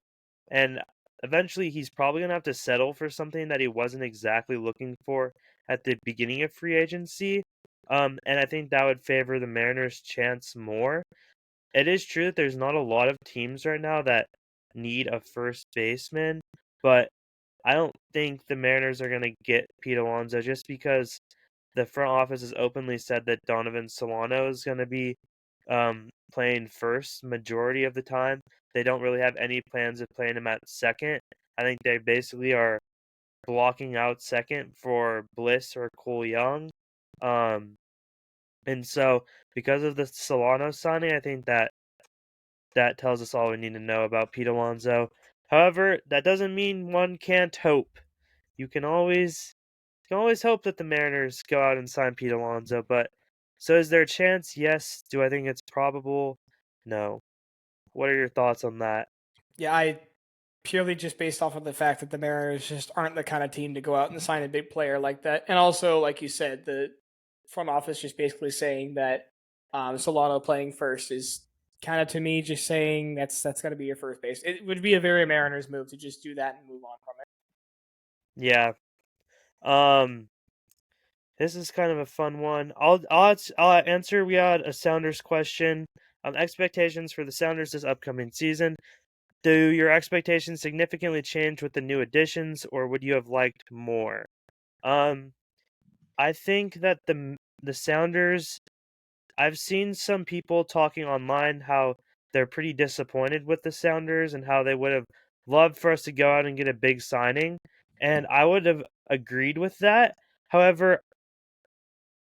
and eventually he's probably going to have to settle for something that he wasn't exactly looking for at the beginning of free agency. And I think that would favor the Mariners' chance more. It is true that there's not a lot of teams right now that need a first baseman, but I don't think the Mariners are going to get Pete Alonso, just because the front office has openly said that Donovan Solano is going to be playing first majority of the time. They don't really have any plans of playing him at second. I think they basically are blocking out second for Bliss or Cole Young. And so because of the Solano signing, I think that tells us all we need to know about Pete Alonso. However, that doesn't mean one can't hope. You can always hope that the Mariners go out and sign Pete Alonso, but so is there a chance? Yes. Do I think it's probable? No. What are your thoughts on that? Yeah, purely just based off of the fact that the Mariners just aren't the kind of team to go out and sign a big player like that. And also, like you said, the front office just basically saying that Solano playing first is kind of, to me, just saying that's got to be your first base. It would be a very Mariners move to just do that and move on from it. Yeah. This is kind of a fun one. I'll answer. We had a Sounders question. Expectations for the Sounders this upcoming season. Do your expectations significantly change with the new additions, or would you have liked more? I think that the Sounders. I've seen some people talking online how they're pretty disappointed with the Sounders and how they would have loved for us to go out and get a big signing, and I would have agreed with that. However,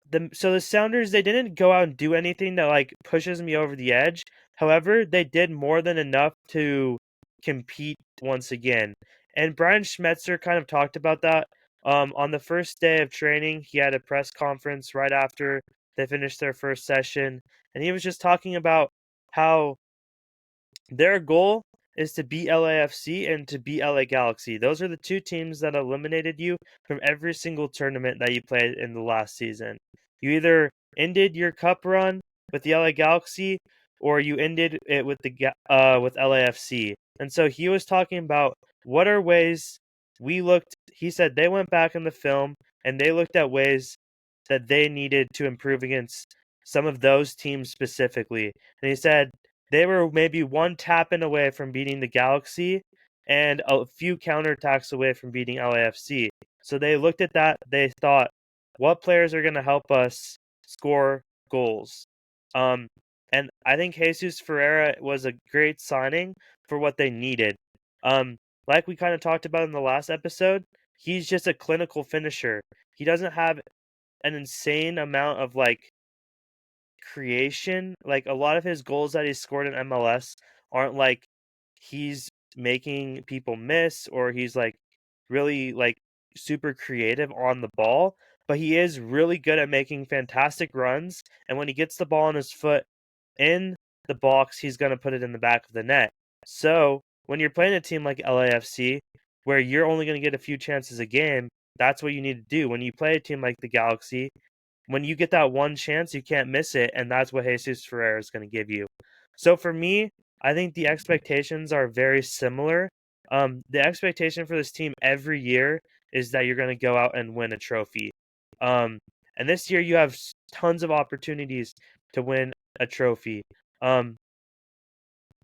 the Sounders, they didn't go out and do anything that like pushes me over the edge. However, they did more than enough to compete once again. And Brian Schmetzer kind of talked about that. On the first day of training, he had a press conference right after they finished their first session, and he was just talking about how their goal is to beat LAFC and to beat LA Galaxy. Those are the two teams that eliminated you from every single tournament that you played in the last season. You either ended your cup run with the LA Galaxy or you ended it with with LAFC. And so he was talking about what are ways we looked. He said they went back in the film and they looked at ways that they needed to improve against some of those teams specifically. And he said they were maybe one tap in away from beating the Galaxy and a few counterattacks away from beating LAFC. So they looked at that. They thought, what players are going to help us score goals? And I think Jesus Ferreira was a great signing for what they needed. Like we kind of talked about in the last episode, he's just a clinical finisher. He doesn't have an insane amount of like creation. Like a lot of his goals that he's scored in MLS aren't like he's making people miss or he's like really like super creative on the ball, but he is really good at making fantastic runs, and when he gets the ball on his foot in the box, he's going to put it in the back of the net. So, when you're playing a team like LAFC where you're only going to get a few chances a game, that's what you need to do. When you play a team like the Galaxy, when you get that one chance, you can't miss it, and that's what Jesus Ferreira is going to give you. So for me, I think the expectations are very similar. The expectation for this team every year is that you're going to go out and win a trophy. And this year you have tons of opportunities to win a trophy.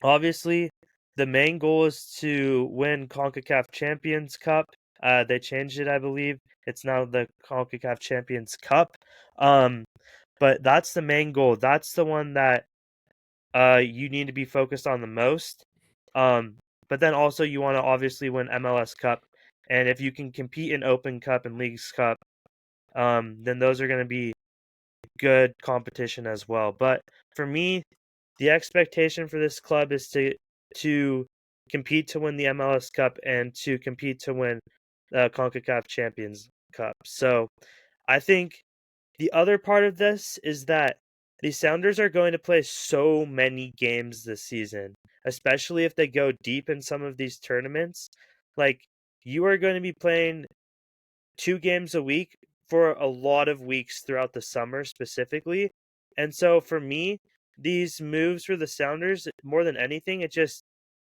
Obviously, the main goal is to win CONCACAF Champions Cup. They changed it, I believe. It's now the CONCACAF Champions Cup. But that's the main goal. That's the one that you need to be focused on the most. But then also you want to obviously win MLS Cup. And if you can compete in Open Cup and Leagues Cup, then those are going to be good competition as well. But for me, the expectation for this club is to compete to win the MLS Cup and to compete to win the CONCACAF Champions Cup. So I think the other part of this is that the Sounders are going to play so many games this season, especially if they go deep in some of these tournaments. Like, you are going to be playing 2 games a week for a lot of weeks throughout the summer specifically. And so for me, these moves for the Sounders, more than anything,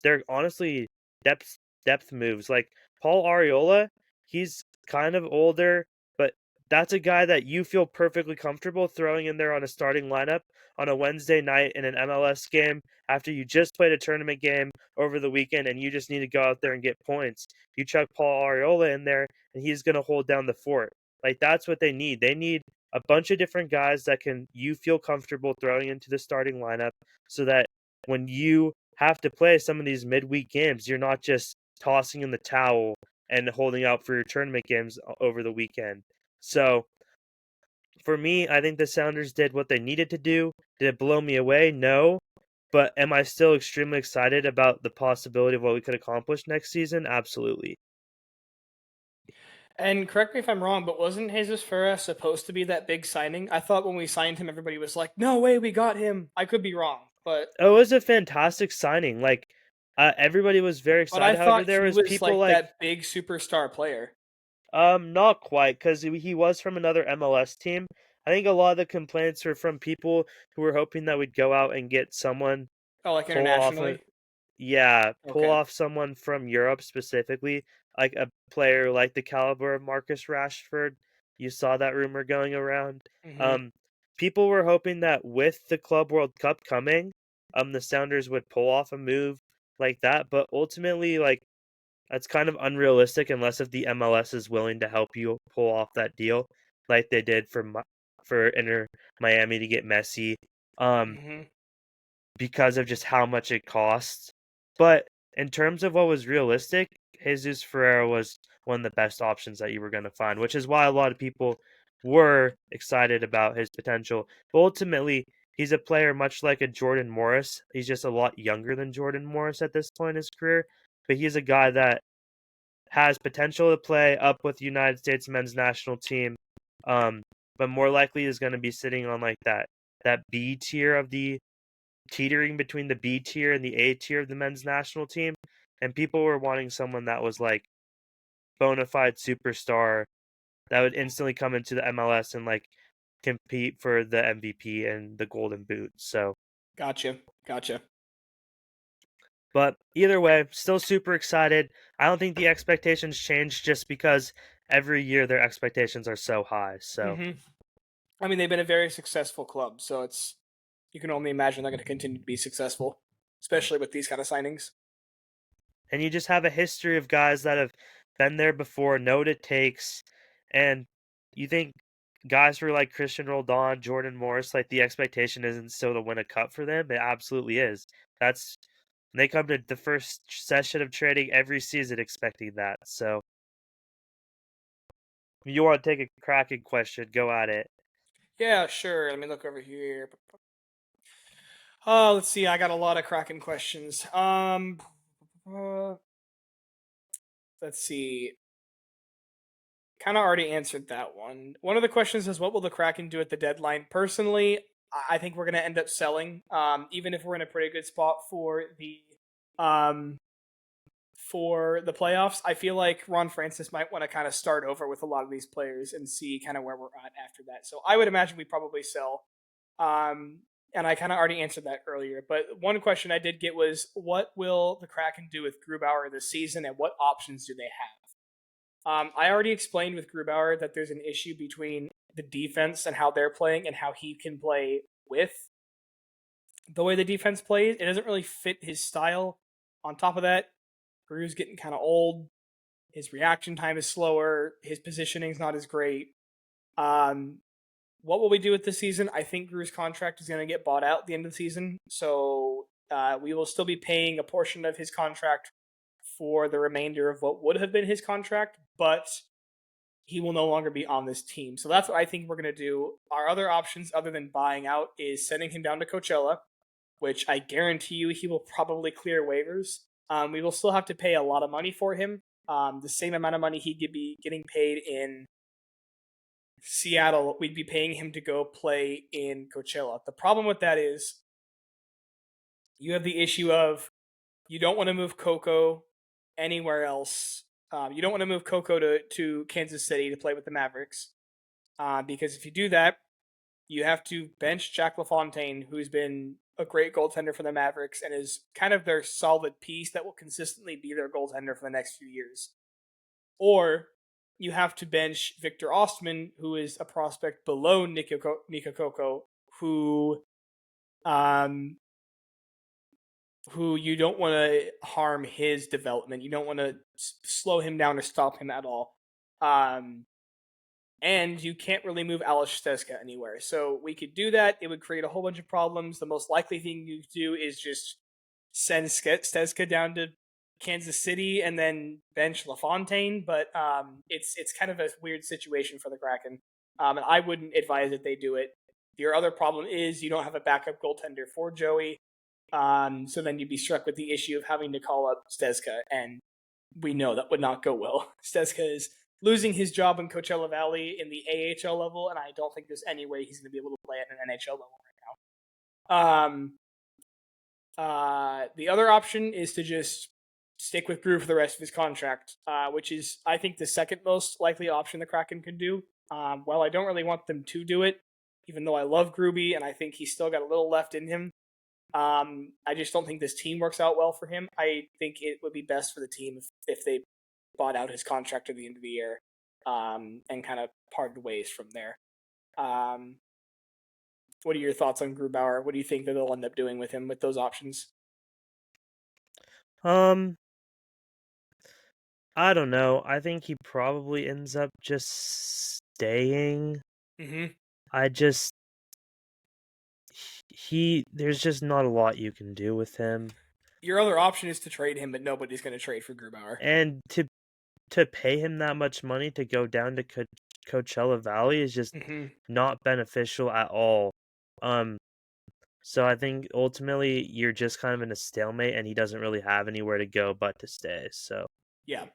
they're honestly depth moves. Like Paul Arriola, he's kind of older, but that's a guy that you feel perfectly comfortable throwing in there on a starting lineup on a Wednesday night in an MLS game after you just played a tournament game over the weekend and you just need to go out there and get points. You chuck Paul Arriola in there and he's going to hold down the fort. Like, that's what they need. They need a bunch of different guys that you feel comfortable throwing into the starting lineup so that when you have to play some of these midweek games, you're not just tossing in the towel and holding out for your tournament games over the weekend. So for me, I think the Sounders did what they needed to do. Did it blow me away? No. But am I still extremely excited about the possibility of what we could accomplish next season? Absolutely. And correct me if I'm wrong, but wasn't Jesus Ferreira supposed to be that big signing? I thought when we signed him, everybody was like, no way, we got him. I could be wrong, but It was a fantastic signing. Like, Everybody was very But I excited. However, thought there he was was people like that big superstar player. not quite, because he was from another MLS team. I think a lot of the complaints were from people who were hoping that we'd go out and get someone Oh, like pull off internationally? pull Okay. off someone from Europe specifically, like a player like the caliber of Marcus Rashford. You saw that rumor going around. Mm-hmm. Um, People were hoping that with the Club World Cup coming, the Sounders would pull off a move like that, but ultimately, like that's kind of unrealistic unless if the MLS is willing to help you pull off that deal, like they did for Inter Miami to get Messi. Um, Mm-hmm. because of just how much it costs. But in terms of what was realistic, Jesus Ferreira was one of the best options that you were going to find, which is why a lot of people were excited about his potential. But ultimately, he's a player much like a Jordan Morris. He's just a lot younger than Jordan Morris at this point in his career, but he's a guy that has potential to play up with the United States men's national team. Um, but more likely is going to be sitting on like that B tier of the teetering between the B tier and the A tier of the men's national team, and people were wanting someone that was like bona fide superstar that would instantly come into the MLS and like compete for the MVP and the Golden Boot. So, Gotcha. but either way, still super excited. I don't think the expectations change just because every year their expectations are so high. So, Mm-hmm. I mean, they've been a very successful club, so you can only imagine they're going to continue to be successful, especially with these kind of signings. and you just have a history of guys that have been there before, know what it takes, and you think guys who are like Christian Roldan, Jordan Morris, like the expectation isn't still to win a cup for them. It absolutely is. That's they come to the first session of trading every season expecting that. So if you want to take a cracking question, go at it. Yeah, sure. Let me look over here. Oh, let's see. I got a lot of Kraken questions. Uh, let's see. Kind of already answered that one. One of the questions is, what will the Kraken do at the deadline? Personally, I think we're going to end up selling. Even if we're in a pretty good spot um for the playoffs, I feel like Ron Francis might want to kind of start over with a lot of these players and see kind of where we're at after that. So I would imagine we probably sell. Um, and I kind of already answered that earlier. But one question I did get was, what will the Kraken do with Grubauer this season, and what options do they have? I already explained with Grubauer that there's an issue between the defense and how they're playing and how he can play with the way the defense plays. It doesn't really fit his style. On top of that, Gru's getting kind of old. His reaction time is slower. His positioning's not as great. Um, what will we do with this season? I think Gru's contract is going to get bought out at the end of the season. So we will still be paying a portion of his contract for the remainder of what would have been his contract, but he will no longer be on this team. So that's what I think we're going to do. Our other options, other than buying out, is sending him down to Coachella, which I guarantee you he will probably clear waivers. We will still have to pay a lot of money for him. The same amount of money he could be getting paid in Seattle, we'd be paying him to go play in Coachella. The problem with that is you have the issue of you don't want to move Coco anywhere else. You don't want to move Coco to Kansas City to play with the Mavericks. Because if you do that, you have to bench Jack LaFontaine, who's been a great goaltender for the Mavericks and is kind of their solid piece that will consistently be their goaltender for the next few years. Or you have to bench Victor Ostman, who is a prospect below Nico Coco, um, who you don't want to harm his development. You don't want to slow him down or stop him at all. And you can't really move Alex Steska anywhere. So we could do that. It would create a whole bunch of problems. The most likely thing you do is just send Steska down to Kansas City and then bench LaFontaine. But it's kind of a weird situation for the Kraken. And I wouldn't advise that they do it. Your other problem is you don't have a backup goaltender for Joey. So then you'd be struck with the issue of having to call up Steska, and we know that would not go well. Steska is losing his job in Coachella Valley in the AHL level, and I don't think there's any way he's going to be able to play at an NHL level right now. The other option is to just stick with Brew for the rest of his contract, which is, I think, the second most likely option the Kraken can do. While I don't really want them to do it, even though I love Gruby and I think he's still got a little left in him, I just don't think this team works out well for him. I think it would be best for the team if they bought out his contract at the end of the year, and kind of parted ways from there. What are your thoughts on Grubauer? What do you think that they'll end up doing with him with those options? I don't know. I think he probably ends up just staying. Mm-hmm. There's just not a lot you can do with him. Your other option is to trade him, but nobody's going to trade for Grubauer. And to pay him that much money to go down to Coachella Valley is just not beneficial at all. So I think ultimately you're just kind of in a stalemate, and he doesn't really have anywhere to go but to stay. So yeah,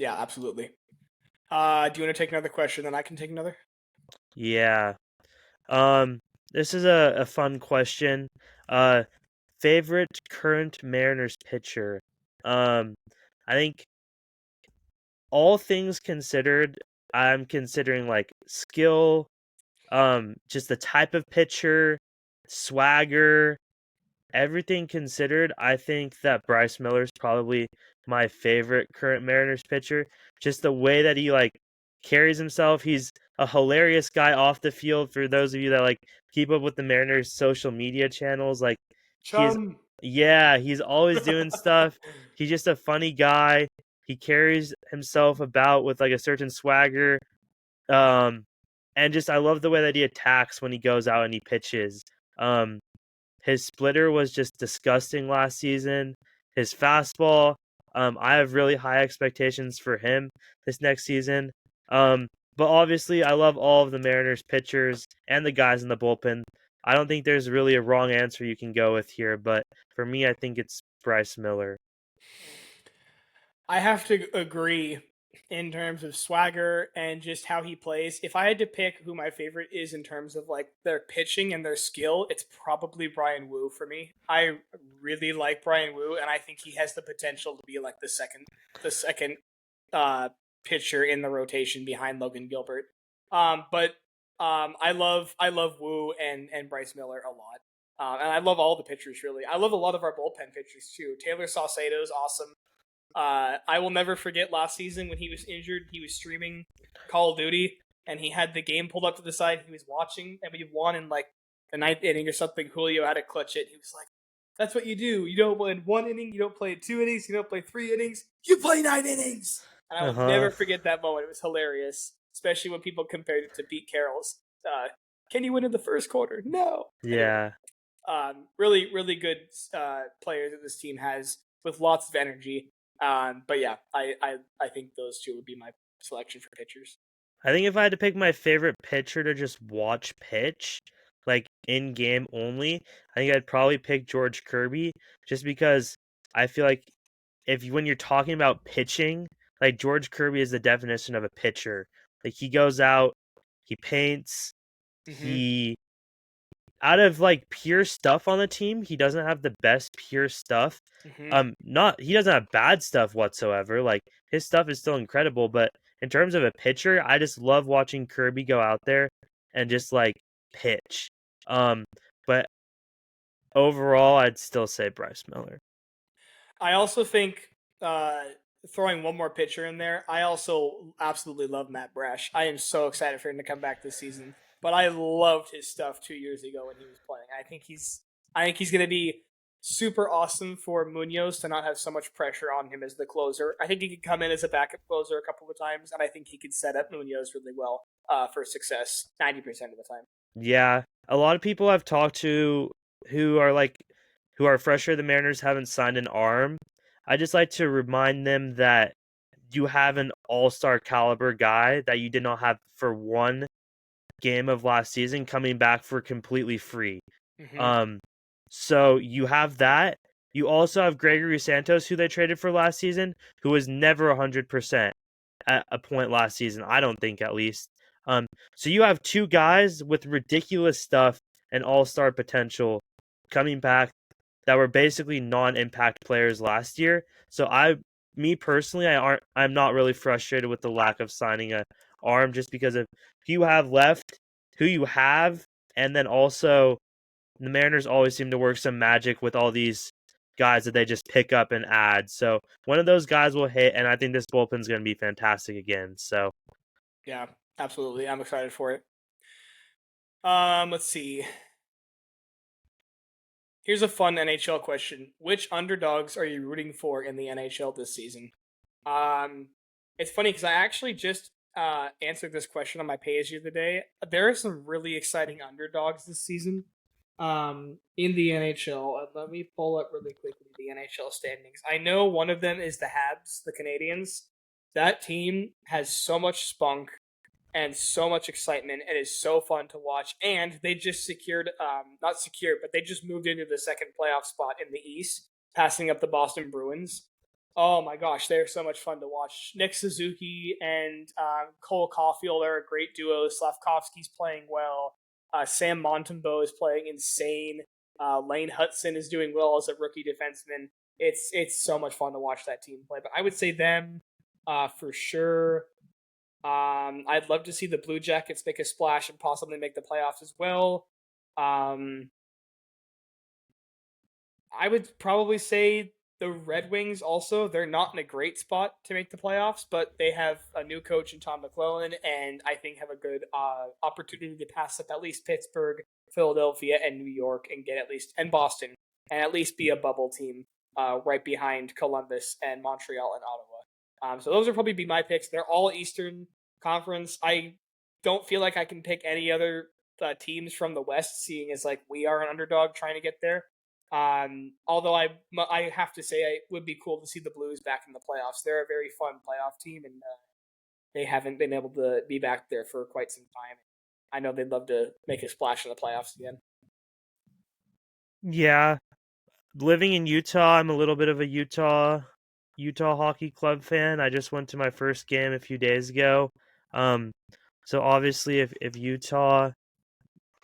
absolutely. Do you want to take another question? Then I can take another. yeah. This is a fun question. Favorite current Mariners pitcher. I think all things considered, I'm considering like skill, just the type of pitcher, swagger, everything considered. I think that Bryce Miller is probably my favorite current Mariners pitcher. Just the way that he like carries himself. He's a hilarious guy off the field. For those of you that like keep up with the Mariners social media channels, like he's always doing stuff. He's just a funny guy. He carries himself about with like a certain swagger. And just I love the way that he attacks when he goes out and he pitches. His splitter was just disgusting last season. His fastball, I have really high expectations for him this next season. But obviously, I love all of the Mariners pitchers and the guys in the bullpen. I don't think there's really a wrong answer you can go with here, but for me, I think it's Bryce Miller. I have to agree in terms of swagger and just how he plays. If I had to pick who my favorite is in terms of like their pitching and their skill, it's probably Brian Wu for me. I really like Brian Wu, and I think he has the potential to be like the second pitcher in the rotation behind Logan Gilbert. But I love Wu and Bryce Miller a lot. And I love all the pitchers, really. I love a lot of our bullpen pitchers, too. Taylor Saucedo is awesome. I will never forget last season when he was injured. He was streaming Call of Duty, and he had the game pulled up to the side. He was watching, and we won in like the ninth inning or something. Julio had to clutch it. He was like, "That's what you do. You don't play in 1 inning. You don't play in 2 innings. You don't play 3 innings. You play 9 innings." And I will never forget that moment. It was hilarious, especially when people compared it to Pete Carroll's. Can you win in the first quarter? No. Yeah. Really, really good players that this team has with lots of energy. But yeah, I think those two would be my selection for pitchers. I think if I had to pick my favorite pitcher to just watch pitch, like in game only, I think I'd probably pick George Kirby, just because I feel like when you're talking about pitching, like George Kirby is the definition of a pitcher. Like he goes out, he paints, he out of like pure stuff on the team, he doesn't have the best pure stuff. He doesn't have bad stuff whatsoever. Like his stuff is still incredible, but in terms of a pitcher, I just love watching Kirby go out there and just like pitch. But overall, I'd still say Bryce Miller. I also think throwing one more pitcher in there, I also absolutely love Matt Brash. I am so excited for him to come back this season. But I loved his stuff 2 years ago when he was playing. I think he's going to be super awesome for Munoz to not have so much pressure on him as the closer. I think he could come in as a backup closer a couple of times, and I think he could set up Munoz really well for success 90% of the time. Yeah, a lot of people I've talked to who are fresher than Mariners haven't signed an arm. I just like to remind them that you have an all-star caliber guy that you did not have for one game of last season coming back for completely free. So you have that. You also have Gregory Santos, who they traded for last season, who was never 100% at a point last season, I don't think, at least. So you have two guys with ridiculous stuff and all-star potential coming back that were basically non-impact players last year. So me personally, I'm not really frustrated with the lack of signing a arm just because of who you have left, who you have, and then also the Mariners always seem to work some magic with all these guys that they just pick up and add. So one of those guys will hit, and I think this bullpen's going to be fantastic again. So Yeah, absolutely. I'm excited for it. Let's see. Here's a fun NHL question. Which underdogs are you rooting for in the NHL this season? It's funny because I actually just answered this question on my page the other day. There are some really exciting underdogs this season in the NHL. Let me pull up really quickly the NHL standings. I know one of them is the Habs, the Canadians. That team has so much spunk and so much excitement. It is so fun to watch. And they just secured, not secured, but they just moved into the second playoff spot in the East, passing up the Boston Bruins. Oh my gosh, they're so much fun to watch. Nick Suzuki and Cole Caulfield are a great duo. Slavkovsky's playing well. Sam Montembeau is playing insane. Lane Hudson is doing well as a rookie defenseman. It's so much fun to watch that team play. But I would say them for sure. I'd love to see the Blue Jackets make a splash and possibly make the playoffs as well. I would probably say the Red Wings also. They're not in a great spot to make the playoffs, but they have a new coach in Tom McClellan, and I think have a good opportunity to pass up at least Pittsburgh, Philadelphia, and New York, and get at least and Boston, and at least be a bubble team right behind Columbus and Montreal and Ottawa. So those would probably be my picks. They're all Eastern Conference. I don't feel like I can pick any other teams from the West, seeing as like we are an underdog trying to get there. Although I have to say it would be cool to see the Blues back in the playoffs. They're a very fun playoff team, and they haven't been able to be back there for quite some time. I know they'd love to make a splash in the playoffs again. yeah, living in Utah, I'm a little bit of a Utah Hockey Club fan. I just went to my first game a few days ago. So obviously, if Utah,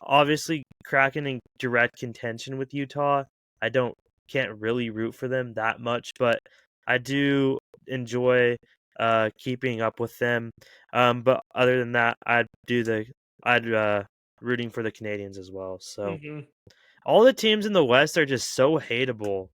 obviously Kraken in direct contention with Utah, I can't really root for them that much, but I do enjoy keeping up with them. But other than that, I'd rooting for the Canadians as well. So all the teams in the West are just so hateable.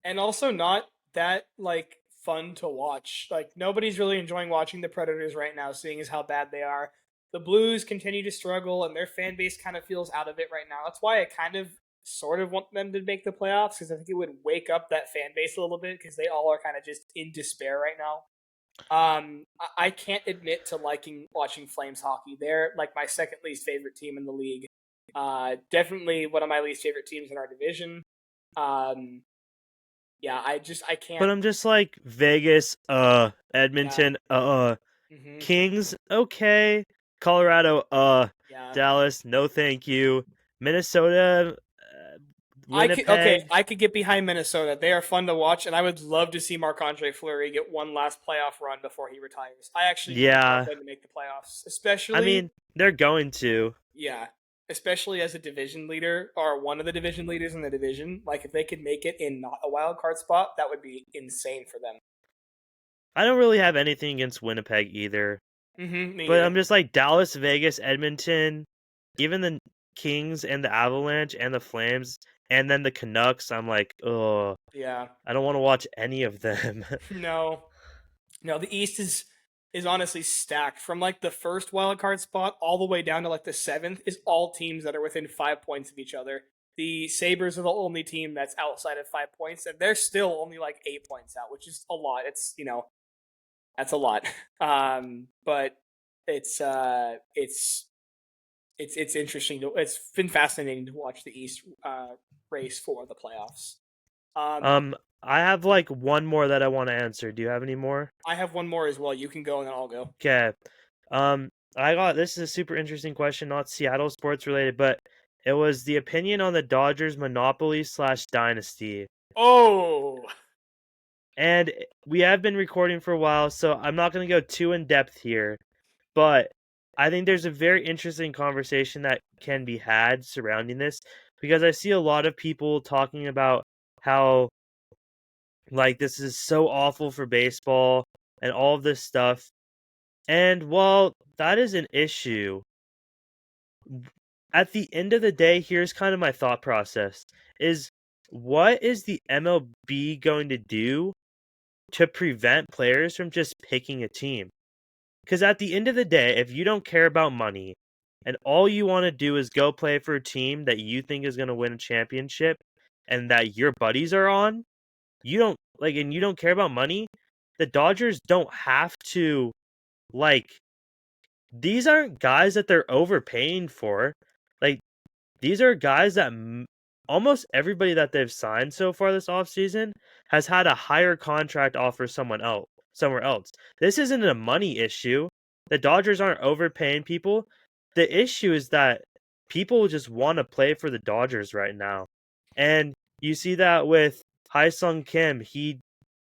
And also not that like fun to watch. Like nobody's really enjoying watching the Predators right now, seeing as how bad they are. The Blues continue to struggle, and their fan base kind of feels out of it right now. That's why I kind of sort of want them to make the playoffs, because I think it would wake up that fan base a little bit, because they all are kind of just in despair right now. I can't admit to liking watching Flames hockey. They're like my second least favorite team in the league. Definitely one of my least favorite teams in our division. Yeah, I can't. But I'm just like Vegas, Edmonton, Kings, okay. Colorado, Yeah. Dallas, no thank you. Minnesota, Winnipeg. I could get behind Minnesota. They are fun to watch, and I would love to see Marc-Andre Fleury get one last playoff run before he retires. I actually want them to make the playoffs, especially. I mean, they're going to. Yeah, especially as a division leader or one of the division leaders in the division. Like if they could make it in not a wild card spot, that would be insane for them. I don't really have anything against Winnipeg either. But I'm just like Dallas, Vegas, Edmonton, even the Kings and the Avalanche and the Flames, and then the Canucks. I'm like, oh, yeah, I don't want to watch any of them. No, the East is honestly stacked. From like the first wild card spot all the way down to like the 7th is all teams that are within 5 points of each other. The Sabres are the only team that's outside of 5 points, and they're still only like 8 points out, which is a lot. It's that's a lot. But it's interesting. It's been fascinating to watch the East race for the playoffs. I have like one more that I want to answer. Do you have any more? I have one more as well. You can go and then I'll go. Okay. This is a super interesting question, not Seattle sports related, but it was the opinion on the Dodgers monopoly / dynasty. Oh. And we have been recording for a while, so I'm not going to go too in depth here, but I think there's a very interesting conversation that can be had surrounding this, because I see a lot of people talking about how like this is so awful for baseball and all of this stuff. And while that is an issue, at the end of the day, here's kind of my thought process is what is the MLB going to do to prevent players from just picking a team? Because at the end of the day, if you don't care about money and all you want to do is go play for a team that you think is going to win a championship and that your buddies are on, you don't like, and you don't care about money, the Dodgers don't have to, like, these aren't guys that they're overpaying for. Like, these are guys that almost everybody that they've signed so far this offseason has had a higher contract offer somewhere else. This isn't a money issue. The Dodgers aren't overpaying people. The issue is that people just want to play for the Dodgers right now. And you see that with Sung Kim. He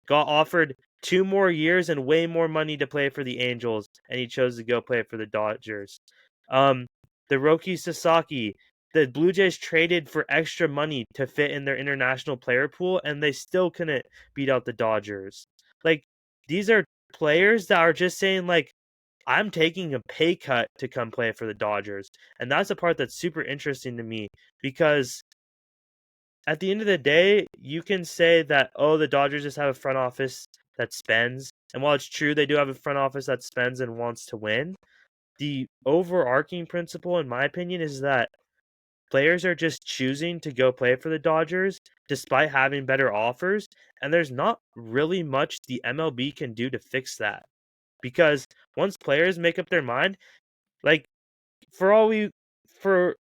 got offered 2 more years and way more money to play for the Angels, and he chose to go play for the Dodgers. The Roki Sasaki, the Blue Jays traded for extra money to fit in their international player pool, and they still couldn't beat out the Dodgers. Like, these are players that are just saying, like, I'm taking a pay cut to come play for the Dodgers. And that's the part that's super interesting to me because at the end of the day, you can say that, oh, the Dodgers just have a front office that spends. And while it's true they do have a front office that spends and wants to win, the overarching principle, in my opinion, is that players are just choosing to go play for the Dodgers despite having better offers. And there's not really much the MLB can do to fix that. Because once players make up their mind, like, for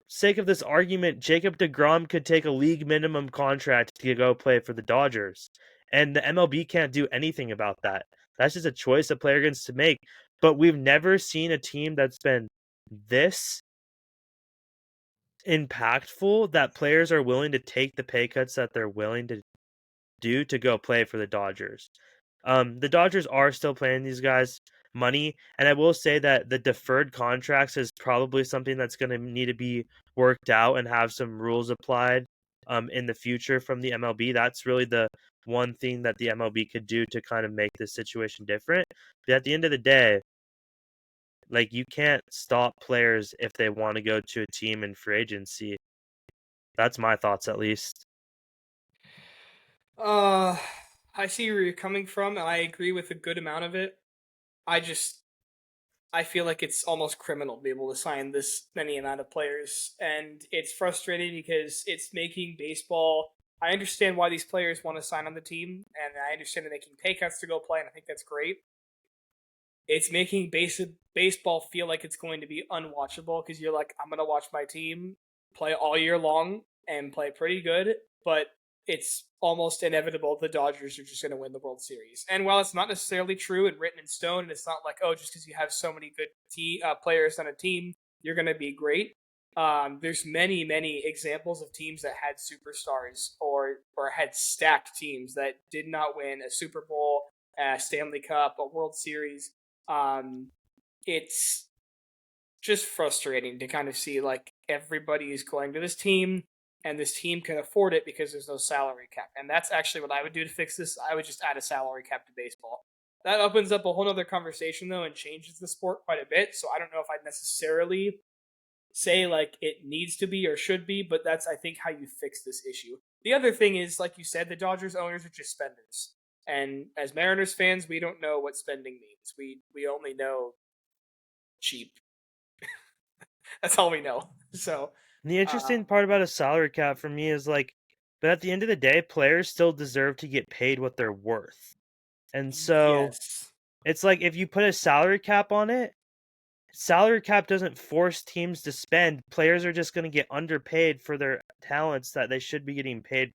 sake of this argument, Jacob deGrom could take a league minimum contract to go play for the Dodgers. And the MLB can't do anything about that. That's just a choice a player gets to make. But we've never seen a team that's been this impactful that players are willing to take the pay cuts that they're willing to do to go play for the Dodgers. The Dodgers are still paying these guys money, and I will say that the deferred contracts is probably something that's going to need to be worked out and have some rules applied in the future from the MLB. That's really the one thing that the MLB could do to kind of make this situation different. But at the end of the day, like, you can't stop players if they want to go to a team in free agency. That's my thoughts, at least. I see where you're coming from, and I agree with a good amount of it. I feel like it's almost criminal to be able to sign this many amount of players, and it's frustrating because it's making baseball. I understand why these players want to sign on the team, and I understand they're making pay cuts to go play, and I think that's great. It's making baseball feel like it's going to be unwatchable because you're like, I'm going to watch my team play all year long and play pretty good, but it's almost inevitable the Dodgers are just going to win the World Series. And while it's not necessarily true and written in stone, and it's not like, oh, just because you have so many good players on a team, you're going to be great. There's many examples of teams that had superstars or had stacked teams that did not win a Super Bowl, a Stanley Cup, a World Series. It's just frustrating to kind of see like everybody is going to this team and this team can afford it because there's no salary cap. And that's actually what I would do to fix this. I would just add a salary cap to baseball. That opens up a whole other conversation though and changes the sport quite a bit. So I don't know if I'd necessarily say like it needs to be or should be, but that's I think how you fix this issue. The other thing is, like you said, the Dodgers owners are just spenders. And as Mariners fans, we don't know what spending means. We only know cheap. That's all we know. So And the interesting part about a salary cap for me is like, but at the end of the day, players still deserve to get paid what they're worth. And so yes. it's like if you put a salary cap on it, salary cap doesn't force teams to spend. Players are just going to get underpaid for their talents that they should be getting paid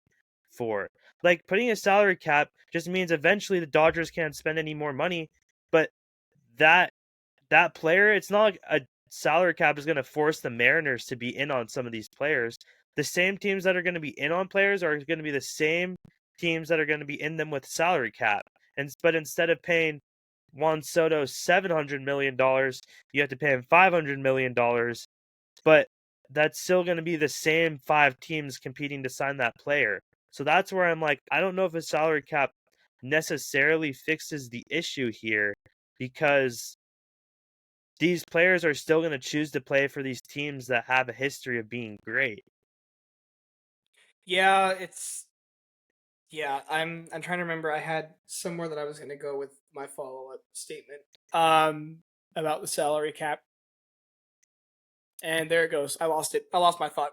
for. Like, putting a salary cap just means eventually the Dodgers can't spend any more money, but that player, it's not like a salary cap is going to force the Mariners to be in on some of these players. The same teams that are going to be in on players are going to be the same teams that are going to be in them with salary cap. But instead of paying Juan Soto $700 million, you have to pay him $500 million. But that's still going to be the same 5 teams competing to sign that player. So that's where I'm like, I don't know if a salary cap necessarily fixes the issue here, because these players are still going to choose to play for these teams that have a history of being great. Yeah, I'm trying to remember. I had somewhere that I was going to go with my follow-up statement about the salary cap. And there it goes. I lost it. I lost my thought.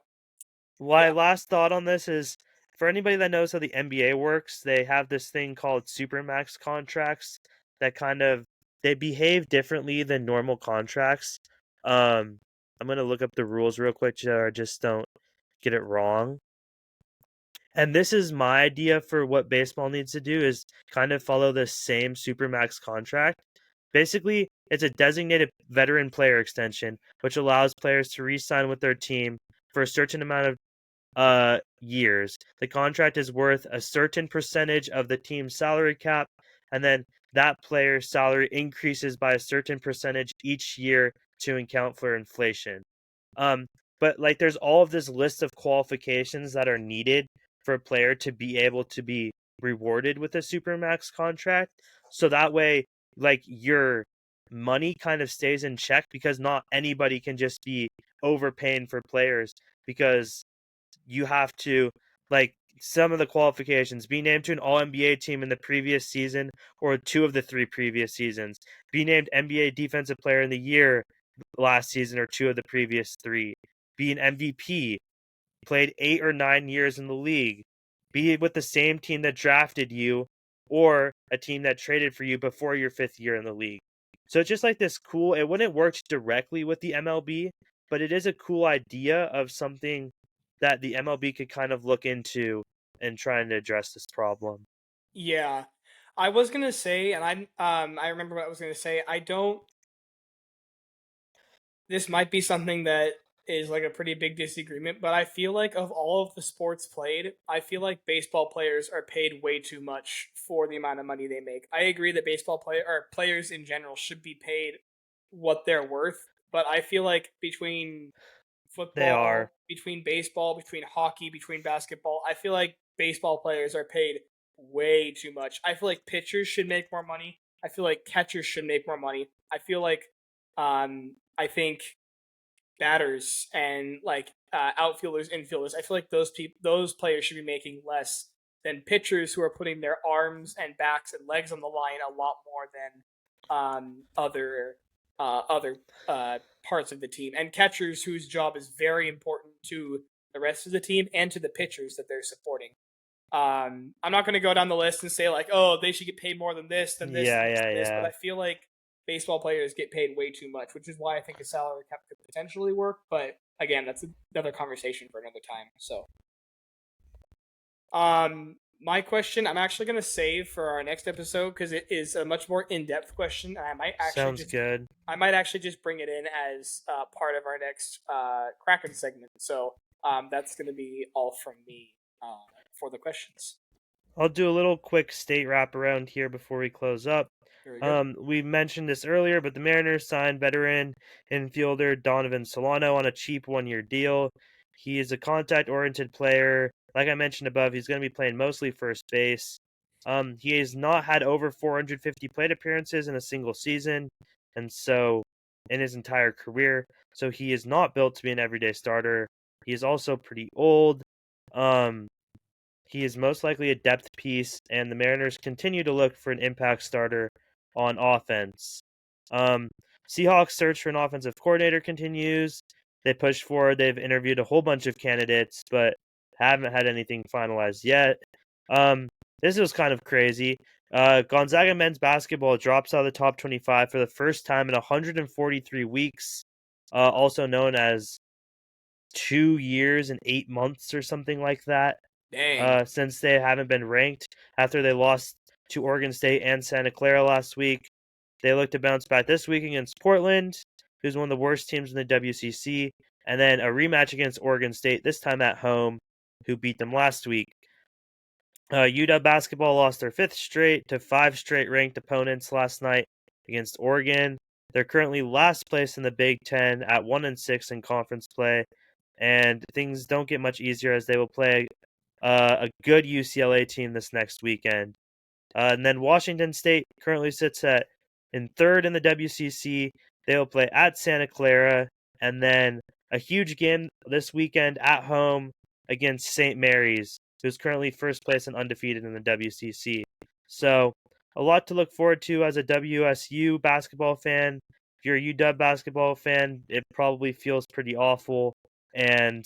My Yeah. last thought on this is, for anybody that knows how the NBA works, they have this thing called supermax contracts that they behave differently than normal contracts. I'm gonna look up the rules real quick, so I just don't get it wrong. And this is my idea for what baseball needs to do, is kind of follow the same supermax contract. Basically, it's a designated veteran player extension, which allows players to re-sign with their team for a certain amount of years. The contract is worth a certain percentage of the team's salary cap, and then that player's salary increases by a certain percentage each year to account for inflation. Um, but like, there's all of this list of qualifications that are needed for a player to be able to be rewarded with a supermax contract. So that way, like, your money kind of stays in check, because not anybody can just be overpaying for players, because you have to, like, some of the qualifications: be named to an all NBA team in the previous season or two of the three previous seasons, be named NBA Defensive Player in the Year last season or two of the previous three, be an MVP, played 8 or 9 years in the league, be with the same team that drafted you or a team that traded for you before your 5th year in the league. So it's just like this cool, it wouldn't work directly with the MLB, but it is a cool idea of something that the MLB could kind of look into and trying to address this problem. Yeah. I was gonna say, and I remember what I was gonna say. I don't. This might be something that is like a pretty big disagreement, but I feel like of all of the sports played, I feel like baseball players are paid way too much for the amount of money they make. I agree that players in general should be paid what they're worth, but I feel like between They are. football, between baseball, between hockey, between basketball, I feel like baseball players are paid way too much. I feel like pitchers should make more money. I feel like catchers should make more money. I feel like I think batters and like outfielders, infielders. I feel like those players should be making less than pitchers who are putting their arms and backs and legs on the line a lot more than other parts of the team, and catchers whose job is very important to the rest of the team and to the pitchers that they're supporting. I'm not going to go down the list and say like, oh, they should get paid more than this, than this, Yeah, than this, yeah, than this. But yeah. I feel like baseball players get paid way too much, which is why I think a salary cap could potentially work. But again, that's another conversation for another time. So, my question I'm actually going to save for our next episode because it is a much more in-depth question, and Sounds good. I might actually just bring it in as part of our next Kraken segment. So, that's going to be all from me for the questions. I'll do a little quick state wrap around here before we close up. Very good. We mentioned this earlier, but the Mariners signed veteran infielder Donovan Solano on a cheap 1-year deal. He is a contact-oriented player. Like I mentioned above, he's going to be playing mostly first base. He has not had over 450 plate appearances in a single season, and so in his entire career. So he is not built to be an everyday starter. He is also pretty old. Um, he is most likely a depth piece, and the Mariners continue to look for an impact starter on offense. Um, Seahawks search for an offensive coordinator continues. They push forward. They've interviewed a whole bunch of candidates, but haven't had anything finalized yet. Um, this was kind of crazy. Gonzaga men's basketball drops out of the top 25 for the first time in 143 weeks, also known as 2 years and 8 months or something like that, Dang. since they haven't been ranked after they lost to Oregon State and Santa Clara last week. They look to bounce back this week against Portland, who's one of the worst teams in the WCC, and then a rematch against Oregon State, this time at home, who beat them last week. UW basketball lost their 5th straight to 5 straight ranked opponents last night against Oregon. They're currently last place in the Big Ten at 1-6 in conference play, and things don't get much easier as they will play a good UCLA team this next weekend. And then Washington State currently sits in third in the WCC. They will play at Santa Clara, and then a huge game this weekend at home against St. Mary's, who's currently first place and undefeated in the WCC. So a lot to look forward to as a WSU basketball fan. If you're a UW basketball fan, it probably feels pretty awful. And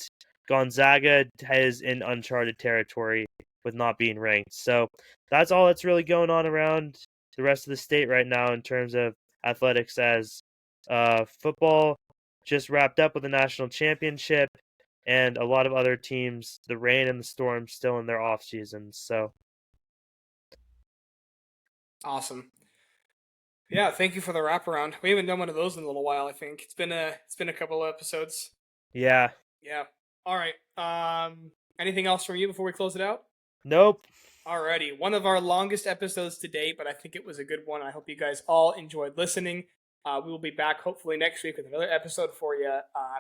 Gonzaga is in uncharted territory with not being ranked. So that's all that's really going on around the rest of the state right now in terms of athletics, as football just wrapped up with the national championship, and a lot of other teams, the Rain and the Storm, still in their off seasons. So Awesome. Yeah, thank you for the wraparound. We haven't done one of those in a little while. I think it's been a couple of episodes. yeah. All right. Anything else from you before we close it out? Nope. Alrighty, one of our longest episodes to date, but I think it was a good one. I hope you guys all enjoyed listening. We will be back hopefully next week with another episode for you.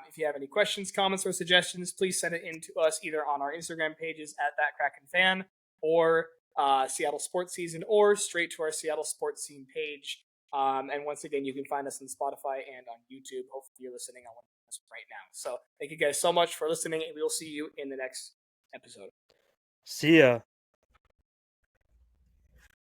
If you have any questions, comments, or suggestions, please send it in to us either on our Instagram pages at That Kraken Fan or Seattle Sports Season, or straight to our Seattle Sports Scene page. And once again, you can find us on Spotify and on YouTube. Hopefully you're listening on one of us right now. So thank you guys so much for listening, and we will see you in the next episode. See ya.